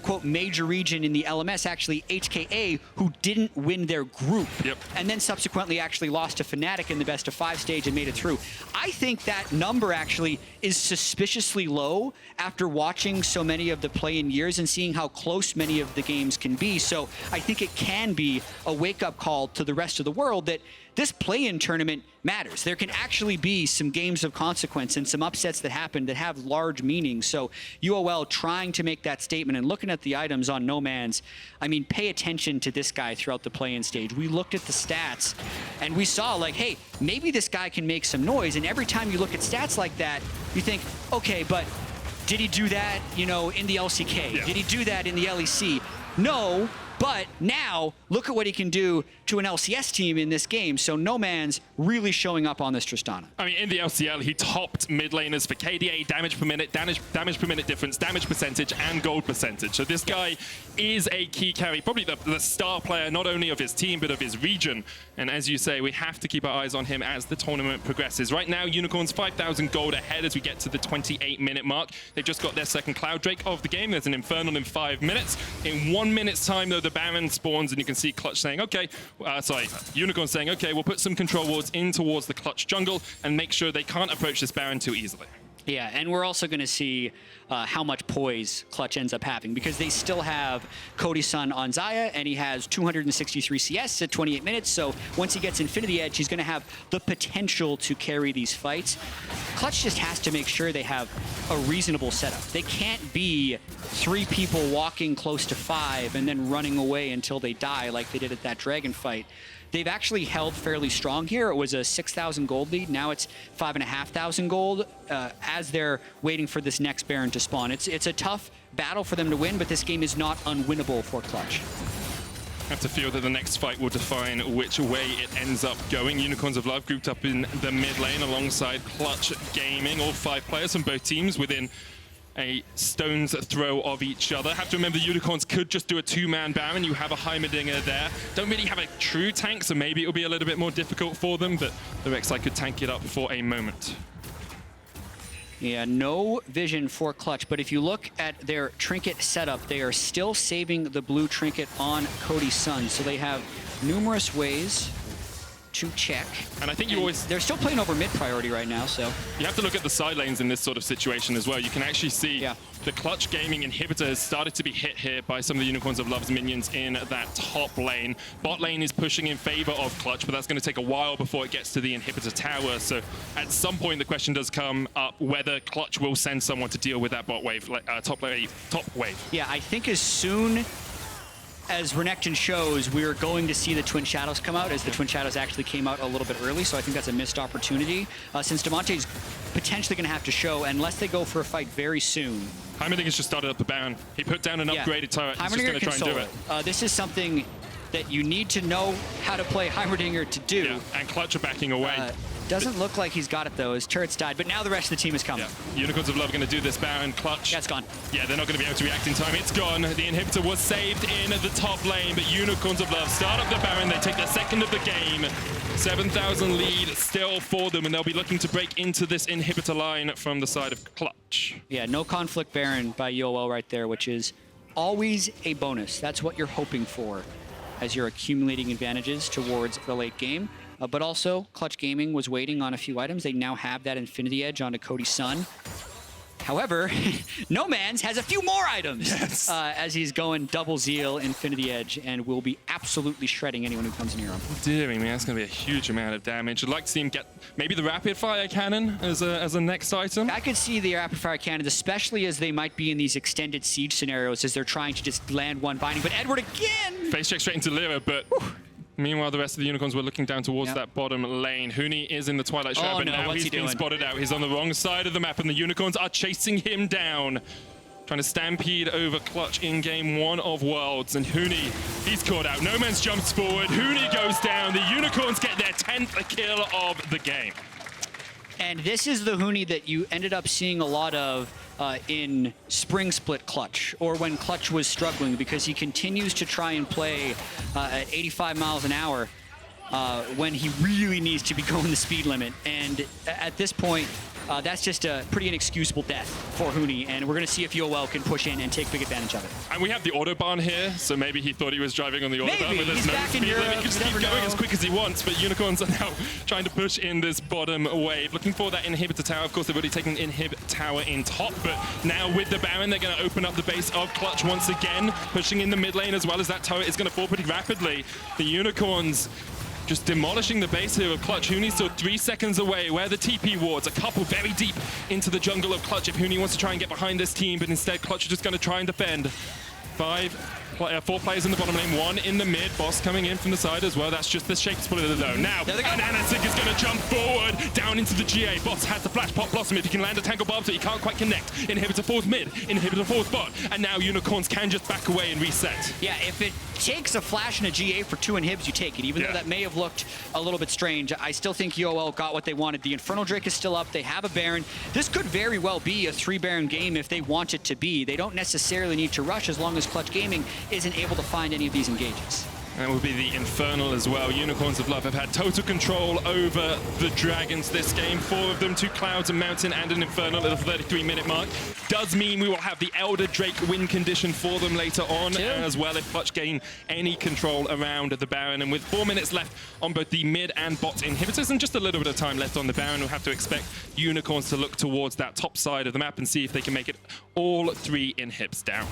A: quote, major region in the LMS, actually HKA, who didn't win their group. And then subsequently actually lost to Fnatic in the best of 5 stage and made it through. I think that number actually is suspiciously low after watching so many of the play-in years and seeing how close many of the games can be. So I think it can be a wake-up call to the rest of the world that this play-in tournament matters. There can actually be some games of consequence and some upsets that happen that have large meanings. So UOL trying to make that statement and looking at the items on Nomanz, I mean, pay attention to this guy throughout the play-in stage. We looked at the stats and we saw like, hey, maybe this guy can make some noise. And every time you look at stats like that, you think, okay, but did he do that, you know, in the LCK? Did he do that in the LEC? No. But now, look at what he can do to an LCS team in this game. So Nomanz really showing up on this Tristana.
L: I mean, in the LCL, he topped mid laners for KDA, damage per minute, damage per minute difference, damage percentage, and gold percentage. So this guy is a key carry, probably the star player, not only of his team, but of his region. And as you say, we have to keep our eyes on him as the tournament progresses. Right now, Unicorns 5,000 gold ahead as we get to the 28-minute mark. They've just got their second Cloud Drake of the game. There's an Infernal in 5 minutes. In 1 minute's time, though, the Baron spawns, and you can see Clutch saying, okay, Unicorn saying, okay, we'll put some control wards in towards the Clutch jungle and make sure they can't approach this Baron too easily.
A: Yeah, and we're also going to see how much poise Clutch ends up having, because they still have Cody Sun on Xayah, and he has 263 CS at 28 minutes, so once he gets Infinity Edge, he's going to have the potential to carry these fights. Clutch just has to make sure they have a reasonable setup. They can't be 3 people walking close to 5 and then running away until they die like they did at that Dragon fight. They've actually held fairly strong here. It was a 6,000 gold lead. Now it's 5,500 gold as they're waiting for this next Baron to spawn. It's a tough battle for them to win, but this game is not unwinnable for Clutch.
L: I have to feel that the next fight will define which way it ends up going. Unicorns of Love grouped up in the mid lane alongside Clutch Gaming. All 5 players from both teams within a stone's throw of each other. Have to remember the Unicorns could just do a 2-man Baron. You have a Heimerdinger there. Don't really have a true tank, so maybe it'll be a little bit more difficult for them, but the Rek'Sai could tank it up for a moment.
A: Yeah, no vision for Clutch, but if you look at their trinket setup, they are still saving the blue trinket on Cody Sun, so they have numerous ways to check.
L: And I think
A: they're still playing over mid priority right now, so
L: you have to look at the side lanes in this sort of situation as well. You can actually see the Clutch Gaming inhibitor has started to be hit here by some of the Unicorns of Love's minions in that top lane. Bot lane is pushing in favor of Clutch, but that's going to take a while before it gets to the inhibitor tower. So at some point the question does come up whether Clutch will send someone to deal with that bot wave, top wave.
A: Yeah, I think as soon as Renekton shows, we're going to see the Twin Shadows come out, as the Twin Shadows actually came out a little bit early, so I think that's a missed opportunity. Since Damonte is potentially going to have to show, unless they go for a fight very soon.
L: Heimerdinger's just started up the Baron. He put down an upgraded turret. He's just going to try and do it.
A: This is something that you need to know how to play Heimerdinger to do.
L: Yeah, and Clutch are backing away.
A: Doesn't look like he's got it though. His turret's died, but now the rest of the team is coming.
L: Yeah. Unicorns of Love are going to do this Baron. Clutch.
A: That's gone.
L: Yeah, they're not going to be able to react in time. It's gone. The inhibitor was saved in the top lane, but Unicorns of Love start up the Baron. They take their second of the game. 7,000 lead still for them, and they'll be looking to break into this inhibitor line from the side of Clutch.
A: Yeah, no conflict Baron by UOL right there, which is always a bonus. That's what you're hoping for as you're accumulating advantages towards the late game. But also, Clutch Gaming was waiting on a few items. They now have that Infinity Edge onto Cody Sun. However, Nomanz has a few more items as he's going double Zeal, Infinity Edge, and will be absolutely shredding anyone who comes near him.
L: Dearie me, that's going to be a huge amount of damage. I'd like to see him get maybe the rapid fire cannon as a next item.
A: I could see the rapid fire cannons, especially as they might be in these extended siege scenarios as they're trying to just land one binding. But Edward again!
L: Face check straight into Lira, but... Meanwhile, the rest of the Unicorns were looking down towards that bottom lane. Huni is in the Twilight Shroud, but now he's been spotted out. He's on the wrong side of the map, and the Unicorns are chasing him down. Trying to stampede over Clutch in game 1 of Worlds. And Huni, he's caught out. Nomanz jumps forward. Huni goes down. The Unicorns get their 10th kill of the game.
A: And this is the Huni that you ended up seeing a lot of in Spring Split Clutch, or when Clutch was struggling, because he continues to try and play at 85 miles an hour when he really needs to be going the speed limit. And at this point, that's just a pretty inexcusable death for Huni, and we're going to see if UOL can push in and take big advantage of it.
L: And we have the Autobahn here, so maybe he thought he was driving on the Autobahn, but there's no speed limit. He can just keep going as quick as he wants, but Unicorns are now trying to push in this bottom wave. Looking for that inhibitor tower. Of course, they've already taken inhib tower in top, but now with the Baron, they're going to open up the base of Clutch once again, pushing in the mid lane as well as that turret is going to fall pretty rapidly. The Unicorns just demolishing the base here of Clutch. Huni's still 3 seconds away. Where the TP wards, a couple very deep into the jungle of Clutch if Huni wants to try and get behind this team, but instead Clutch is just going to try and defend. 4 players in the bottom lane, 1 in the mid. Boss coming in from the side as well. That's just the shape split of the zone. Now, AHaHaCiK is going to jump forward down into the GA. Boss has the flash, pop Blossom. If he can land a Tangle Barb, so he can't quite connect. Inhibitor falls mid, Inhibitor falls bot. And now Unicorns can just back away and reset.
A: Yeah, if it takes a flash and a GA for 2 inhibs, you take it. Even though that may have looked a little bit strange, I still think UOL got what they wanted. The Infernal Drake is still up. They have a Baron. This could very well be a 3 Baron game if they want it to be. They don't necessarily need to rush as long as Clutch Gaming isn't able to find any of these engages.
L: That would be the Infernal as well. Unicorns of Love have had total control over the Dragons this game. 4 of them, 2 Clouds, a Mountain, and an Infernal at the 33-minute mark. Does mean we will have the Elder Drake win condition for them later on as well if Clutch gain any control around the Baron. And with 4 minutes left on both the mid and bot inhibitors and just a little bit of time left on the Baron, we'll have to expect Unicorns to look towards that top side of the map and see if they can make it all 3 inhibs down.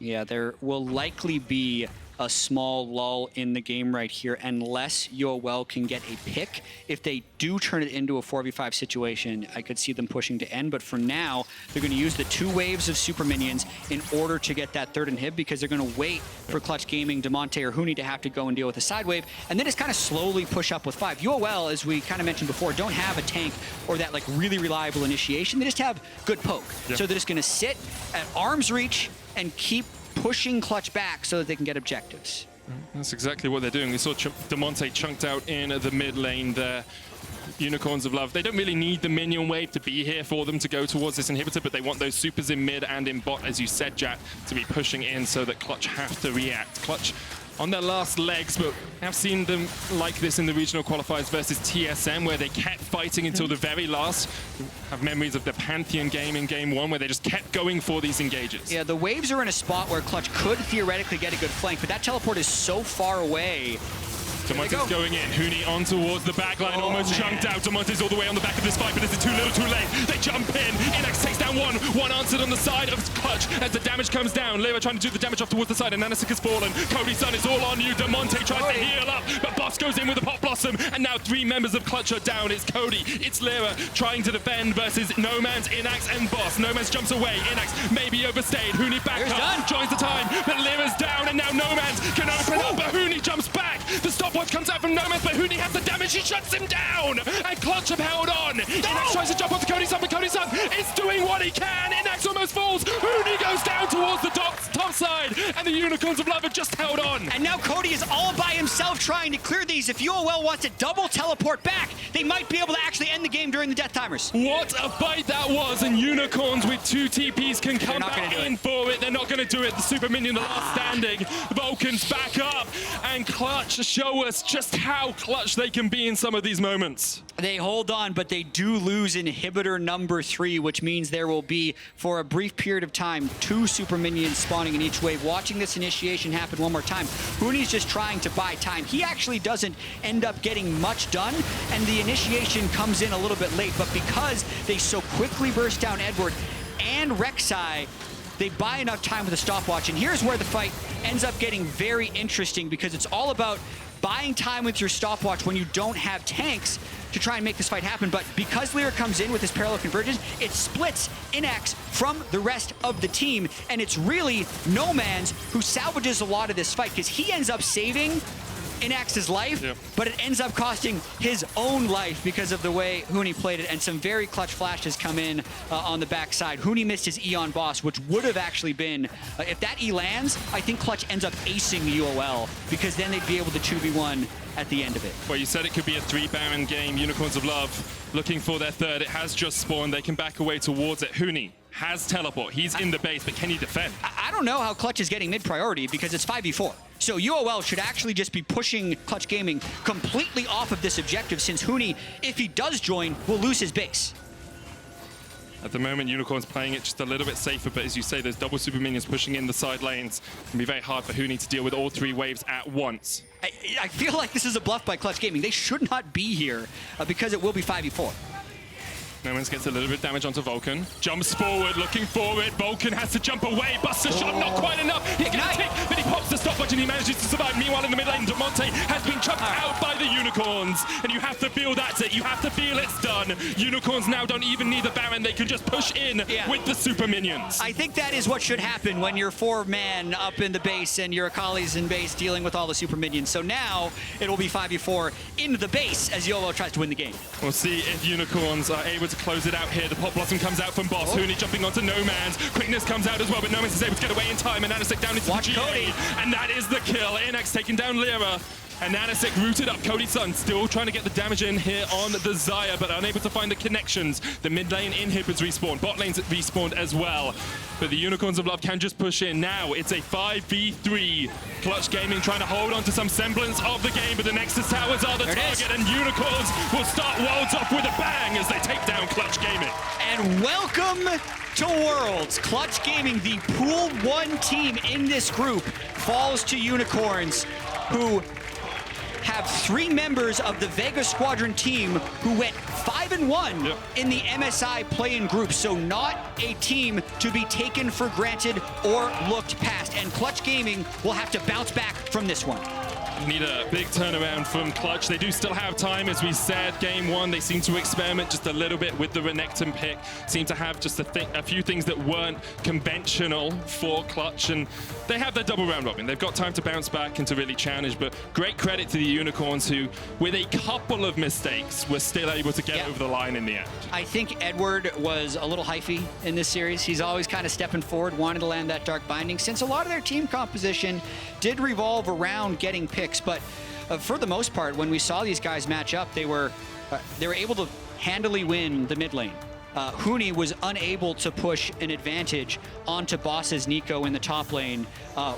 A: Yeah, there will likely be a small lull in the game right here unless UOL can get a pick. If they do turn it into a 4v5 situation, I could see them pushing to end. But for now, they're going to use the 2 waves of super minions in order to get that 3rd inhib, because they're going to wait for Clutch Gaming, Damonte, or Huni to have to go and deal with a side wave, and then just kind of slowly push up with 5. UOL, as we kind of mentioned before, don't have a tank or that like really reliable initiation. They just have good poke. So they're just going to sit at arm's reach and keep pushing Clutch back so that they can get objectives.
L: That's exactly what they're doing. We saw Damonte chunked out in the mid lane there. Unicorns of Love, they don't really need the minion wave to be here for them to go towards this inhibitor, but they want those supers in mid and in bot, as you said, Jack, to be pushing in so that Clutch have to react. Clutch on their last legs, but I've seen them like this in the regional qualifiers versus TSM, where they kept fighting until the very last. I have memories of the Pantheon game in game 1, where they just kept going for these engages.
A: Yeah, the waves are in a spot where Clutch could theoretically get a good flank, but that teleport is so far away.
L: Damonte's going in. Huni on towards the back line, almost chunked out. Damonte's all the way on the back of this fight, but is it too little, too late? They jump in. Innaxe takes down one answered on the side of Clutch as the damage comes down. Lira trying to do the damage off towards the side, and AHaHaCiK has fallen. Cody Sun is all on you. Damonte tries to heal up, but Boss goes in with a Pop Blossom, and now 3 members of Clutch are down. It's Cody, it's Lira trying to defend versus Nomanz, Innaxe, and Boss. Nomanz jumps away. Innaxe maybe overstayed. Huni back up, joins the time, but Lira's down, and now Nomanz can open up, but Huni jumps back. The stopwatch comes out from Nomanz, but Huni has the damage. He shuts him down, and Clutch have held on. Innaxe tries to jump onto Cody Sun, but Cody Sun is doing what he can. Innaxe almost falls. Huni goes down towards the top outside, and the Unicorns of Love have just held on.
A: And now Cody is all by himself trying to clear these. If UOL wants to double teleport back, they might be able to actually end the game during the death timers.
L: What a fight that was, and Unicorns with 2 TPs can come back in for it. They're not going to do it. The super minion, the last standing. Vulcan's back up, and Clutch show us just how clutch they can be in some of these moments.
A: They hold on, but they do lose inhibitor number 3, which means there will be, for a brief period of time, 2 super minions spawning in each wave. Watching this initiation happen one more time, Huni's just trying to buy time. He actually doesn't end up getting much done, and the initiation comes in a little bit late, but because they so quickly burst down Edward and Rek'Sai, they buy enough time with a stopwatch. And here's where the fight ends up getting very interesting, because it's all about buying time with your stopwatch when you don't have tanks to try and make this fight happen. But because Lira comes in with his parallel convergence, it splits Innaxe from the rest of the team. And it's really Nomanz who salvages a lot of this fight, because he ends up saving Innaxe's life, but it ends up costing his own life because of the way Huni played it, and some very clutch flashes come in on the backside. Huni missed his E on boss, which would have actually been, if that E lands, I think Clutch ends up acing UOL, because then they'd be able to 2v1 at the end of it.
L: Well, you said it could be a 3 Baron game. Unicorns of Love looking for their 3rd. It has just spawned. They can back away towards it. Huni has teleport. He's in the base, but can he defend?
A: I don't know how Clutch is getting mid priority, because it's 5v4. So UOL should actually just be pushing Clutch Gaming completely off of this objective, since Huni, if he does join, will lose his base.
L: At the moment, Unicorn's playing it just a little bit safer, but as you say, those double super minions pushing in the side lanes can be very hard for Huni to deal with all 3 waves at once.
A: I feel like this is a bluff by Clutch Gaming. They should not be here, because it will be 5v4.
L: Nomanz gets a little bit of damage onto Vulcan. Jumps forward, looking for it. Vulcan has to jump away. Busts a shot, not quite enough. He's going to tick, but he pops the stopwatch and he manages to survive. Meanwhile, in the mid lane, Damonte has been chucked out by the Unicorns. And you have to feel that's it. You have to feel it's done. Unicorns now don't even need the Baron. They can just push in with the super minions.
A: I think that is what should happen when you're 4-man up in the base and your Akali's in base dealing with all the super minions. So now it will be 5v4 into the base as UOL tries to win the game.
L: We'll see if Unicorns are able to close it out here. The Pop Blossom comes out from Boss. Huni jumping onto Nomanz. Quickness comes out as well, but Nomanz is able to get away in time, and AHaHaCiK down into
A: Watch
L: the GA.
A: Cody.
L: And that is the kill. Innaxe taking down Lira. And AHaHaCiK rooted up. Cody Sun still trying to get the damage in here on the Xayah, but unable to find the connections. The mid lane inhibitors respawned. Bot lane's respawned as well. But the Unicorns of Love can just push in. Now it's a 5v3. Clutch Gaming trying to hold on to some semblance of the game, but the Nexus Towers are the target, and Unicorns will start Worlds off with a bang as they take down Clutch Gaming.
A: And welcome to Worlds. Clutch Gaming, the Pool 1 team in this group, falls to Unicorns, who have 3 members of the Vega Squadron team who went 5-1 in the MSI play-in group. So not a team to be taken for granted or looked past. And Clutch Gaming will have to bounce back from this one.
L: Need a big turnaround from Clutch. They do still have time, as we said. Game 1, they seem to experiment just a little bit with the Renekton pick. Seem to have just a few things that weren't conventional for Clutch, and they have their double round robin. They've got time to bounce back and to really challenge, but great credit to the Unicorns, who, with a couple of mistakes, were still able to get over the line in the end.
A: I think Edward was a little hyphy in this series. He's always kind of stepping forward, wanted to land that Dark Binding, since a lot of their team composition did revolve around getting picks. But for the most part, when we saw these guys match up, they were able to handily win the mid lane. Huni was unable to push an advantage onto Boss's Neeko in the top lane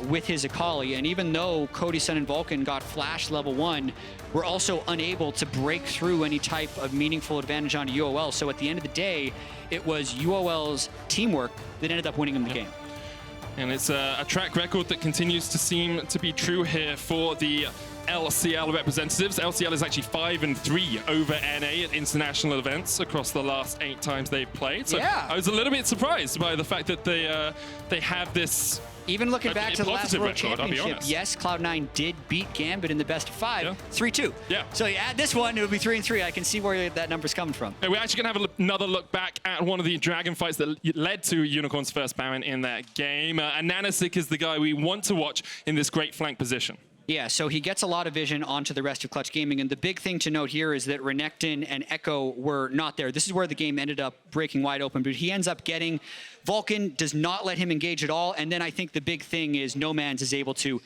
A: with his Akali, and even though Cody Sun and Vulcan got flash level 1, were also unable to break through any type of meaningful advantage onto UOL. So at the end of the day, it was UOL's teamwork that ended up winning them the game.
L: And it's a track record that continues to seem to be true here for the LCL representatives. LCL is actually 5-3 over NA at international events across the last 8 times they've played. So I was a little bit surprised by the fact that they have this.
A: Even looking back to the last World
L: record,
A: Championship, yes, Cloud9 did beat Gambit in the best of 5, 3-2.
L: Yeah.
A: So you add this one, it would be 3-3. I can see where that number's coming from.
L: We're actually going to have another look back at one of the Dragon fights that led to Unicorn's first Baron in that game. And AHaHaCiK is the guy we want to watch in this great flank position.
A: Yeah, so he gets a lot of vision onto the rest of Clutch Gaming, and the big thing to note here is that Renekton and Ekko were not there. This is where the game ended up breaking wide open, but he ends up getting Vulcan, does not let him engage at all, and then I think the big thing is Nomanz is able to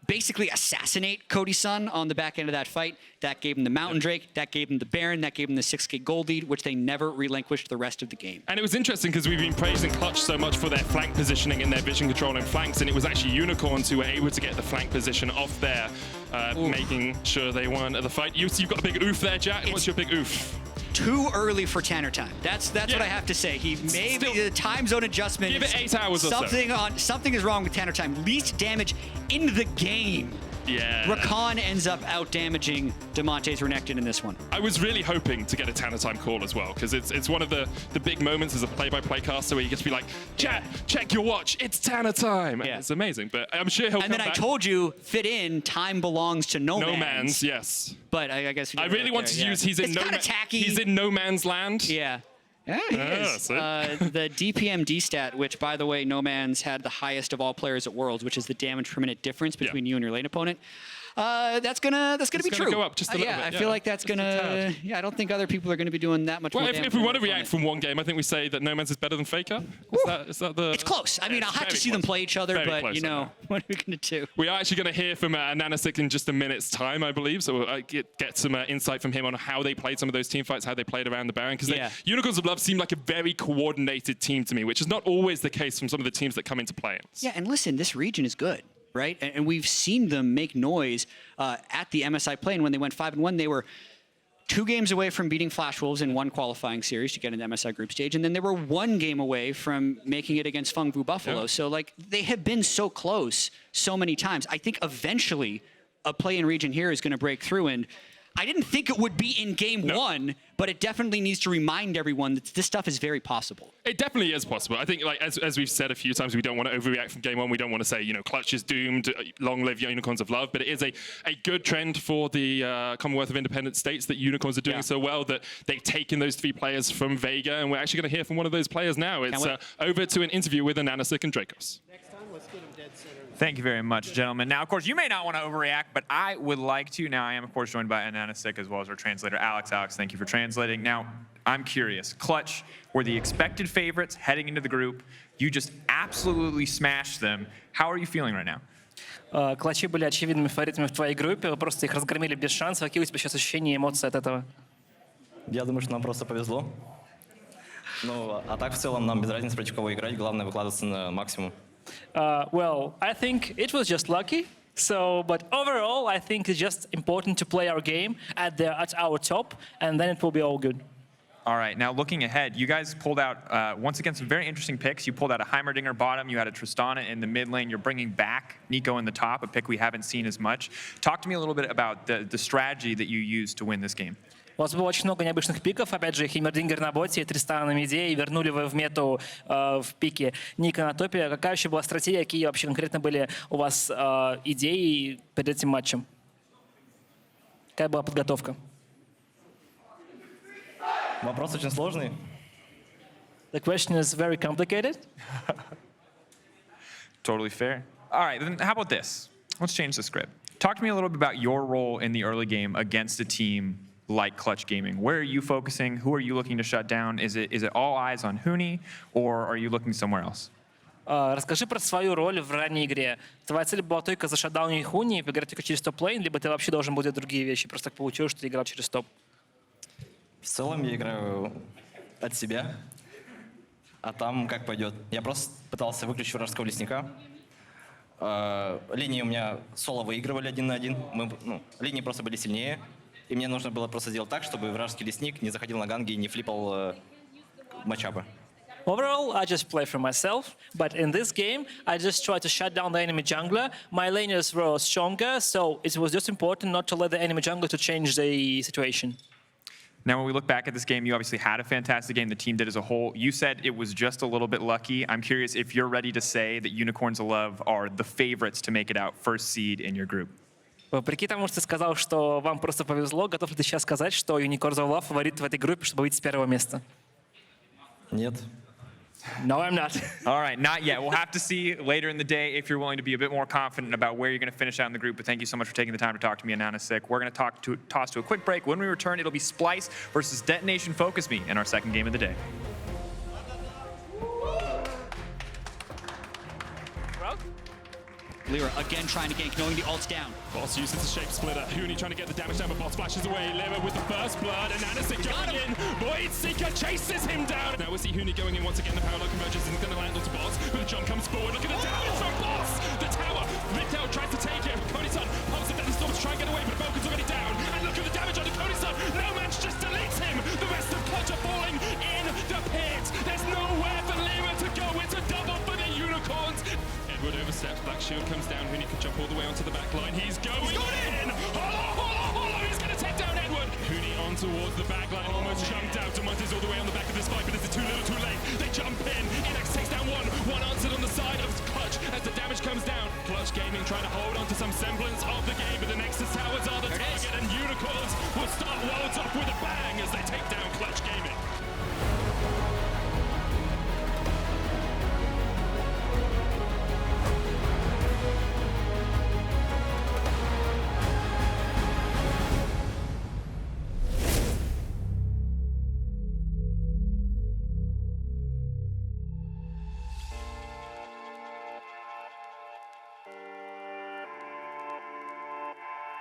A: basically assassinate Cody Sun on the back end of that fight. That gave him the Mountain Drake, that gave him the Baron, that gave him the 6k gold lead, which they never relinquished the rest of the game.
L: And it was interesting because we've been praising Clutch so much for their flank positioning and their vision control and flanks, and it was actually Unicorns who were able to get the flank position off there, making sure they won at the fight. You've got a big oof there, Jack. What's your big oof?
A: Too early for Tanner time. That's what I have to say. He maybe the time zone adjustment.
L: Give it 8 hours or so.
A: Something is wrong with Tanner time. Least damage in the game.
L: Yeah.
A: Rakan ends up out-damaging Damonte's Renekton in this one.
L: I was really hoping to get a Tanner time call as well, because it's one of the big moments as a play-by-play caster where you get to be like, chat, check your watch, it's Tanner time. Yeah. It's amazing, but I'm sure he'll come back.
A: And then I told you, fit in, time belongs to Nomanz.
L: Nomanz, yes.
A: But I guess...
L: I really wanted to use, he's in no man's land.
A: Yeah. Yeah, he is. The DPMD stat, which, by the way, Nomanz had the highest of all players at Worlds, which is the damage per minute difference between you and your lane opponent. That's gonna be true.
L: Go up just a little bit.
A: I feel like that's gonna. Yeah, I don't think other people are gonna be doing that much more damage.
L: If we want to react from one game, I think we say that Nomanz is better than FLICKR. Is that the?
A: It's close. I mean, I'll have to see them play each other, but close, you know, what are we gonna do?
L: We are actually gonna hear from AHaHaCiK in just a minute's time, I believe. So we'll get some insight from him on how they played some of those team fights, how they played around the Baron. Because Unicorns of Love seemed like a very coordinated team to me, which is not always the case from some of the teams that come into play.
A: Yeah, and listen, this region is good. Right? And we've seen them make noise at the MSI play. And when they went 5-1, they were 2 games away from beating Flash Wolves in one qualifying series to get into MSI group stage. And then they were 1 game away from making it against Feng Vu Buffalo. Yeah. So, like, they have been so close so many times. I think eventually a play-in region here is going to break through. And I didn't think it would be in game 1, but it definitely needs to remind everyone that this stuff is very possible.
L: It definitely is possible. I think, like as we've said a few times, we don't want to overreact from game 1. We don't want to say, you know, Clutch is doomed, long live Unicorns of Love. But it is a good trend for the Commonwealth of Independent States that Unicorns are doing so well that they've taken those 3 players from Vega, and we're actually going to hear from one of those players now. It's over to an interview with AHaHaCiK and Dracos.
M: Thank you very much, gentlemen. Now, of course, you may not want to overreact, but I would like to. Now, I am, of course, joined by AHaHaCiK as well as our translator, Alex. Alex, thank you for translating. Now, I'm curious. Clutch were the expected favorites heading into the group. You just absolutely smashed them. How are you feeling right now?
N: Клатчи были очевидными фаворитами в твоей группе. Вы просто их разгромили без шансов. Какие у тебя сейчас ощущения и эмоции от этого?
E: Я думаю, что нам просто повезло. Ну, а так в целом нам без разницы, против кого играть. Главное выкладываться на максимум.
N: Well, I think it was just lucky. So, but overall, I think it's just important to play our game at our top, and then it will be all good.
M: All right, now looking ahead, you guys pulled out, once again, some very interesting picks. You pulled out a Heimerdinger bottom, you had a Tristana in the mid lane, you're bringing back Neeko in the top, a pick we haven't seen as much. Talk to me a little bit about the strategy that you used to win this game.
N: У вас было очень много необычных пиков. Опять же, Heimerdinger на боте, Тристана на миде, и вернули вы в мету в пике Ника на топе. Какая вообще была стратегия, какие вообще конкретно были у вас идеи перед этим матчем? Какая была подготовка?
E: Вопрос очень сложный.
N: The question is very complicated.
M: Totally fair. All right, then how about this? Let's change the script. Talk to me a little bit about your role in the early game against a team like Clutch Gaming. Where are you focusing? Who are you looking to shut down? Is it all eyes on Huni, or are you looking somewhere else?
N: Расскажи про свою роль в ранней игре. Твоя цель была только зашатдаунить Хуни и поиграть только через топ-лейн, либо ты вообще должен был делать другие вещи? Просто так получилось, что ты играл через топ.
E: В целом я играю от себя, а там как пойдет. Я просто пытался выключить вражеского лесника. Линии у меня соло выигрывали 1 на 1. Линии просто были сильнее. И мне нужно было просто сделать так, чтобы вражеский лесник не заходил на ганги и не флипал матчапы.
N: Overall, I just play for myself, but in this game, I just try to shut down the enemy jungler. My laners were stronger, so it was just important not to let the enemy jungler to change the situation.
M: Now, when we look back at this game, you obviously had a fantastic game. The team did as a whole. You said it was just a little bit lucky. I'm curious if you're ready to say that Unicorns of Love are the favorites to make it out first seed in your group.
N: Вопреки тому, что ты сказал, что вам просто повезло, готов ли ты сейчас сказать, что Unicorns of Love фаворит в этой группе, чтобы выйти с первого места?
E: Нет.
N: No, I'm not.
M: All right, not yet. We'll have to see later in the day if you're willing to be a bit more confident about where you're going to finish out in the group. But thank you so much for taking the time to talk to me, AHaHaCiK. We're going to toss to a quick break. When we return, it'll be Splice versus Detonation Focus Me in our second game of the day.
A: Lira again trying to gank, knowing the ult's down.
L: Boss uses the shape splitter. Huni trying to get the damage down, but Boss flashes away. Lira with the first blood, and AHaHaCiK going in. Void Seeker chases him down. Now we see Huni going in once again. The parallel convergence isn't going to land onto Boss, but the jump comes forward. Look at the damage from Boss. The tower. Midtail tries to take it. Cody Sun pumps the Death Storm to try and get away, but Vulcan's already down. And look at the damage on the Cody Sun. Nomanz just deletes him. The rest of Clutch are falling in the pit. There's nowhere for Lira to go. It's a double for the Unicorns. Edward oversteps, Black Shield comes down, Huni can jump all the way onto the back line. He's going in! Hollow! He's going to take down Edward! Huni on towards the back line, almost jumped out. Damonte is all the way on the back of this fight, but it's too little too late. They jump in, Innaxe takes down one answered on the side of Clutch as the damage comes down. Clutch Gaming trying to hold on to some semblance of the game, but the Nexus Towers are the target, and Unicorns will start worlds off with a bang as they take down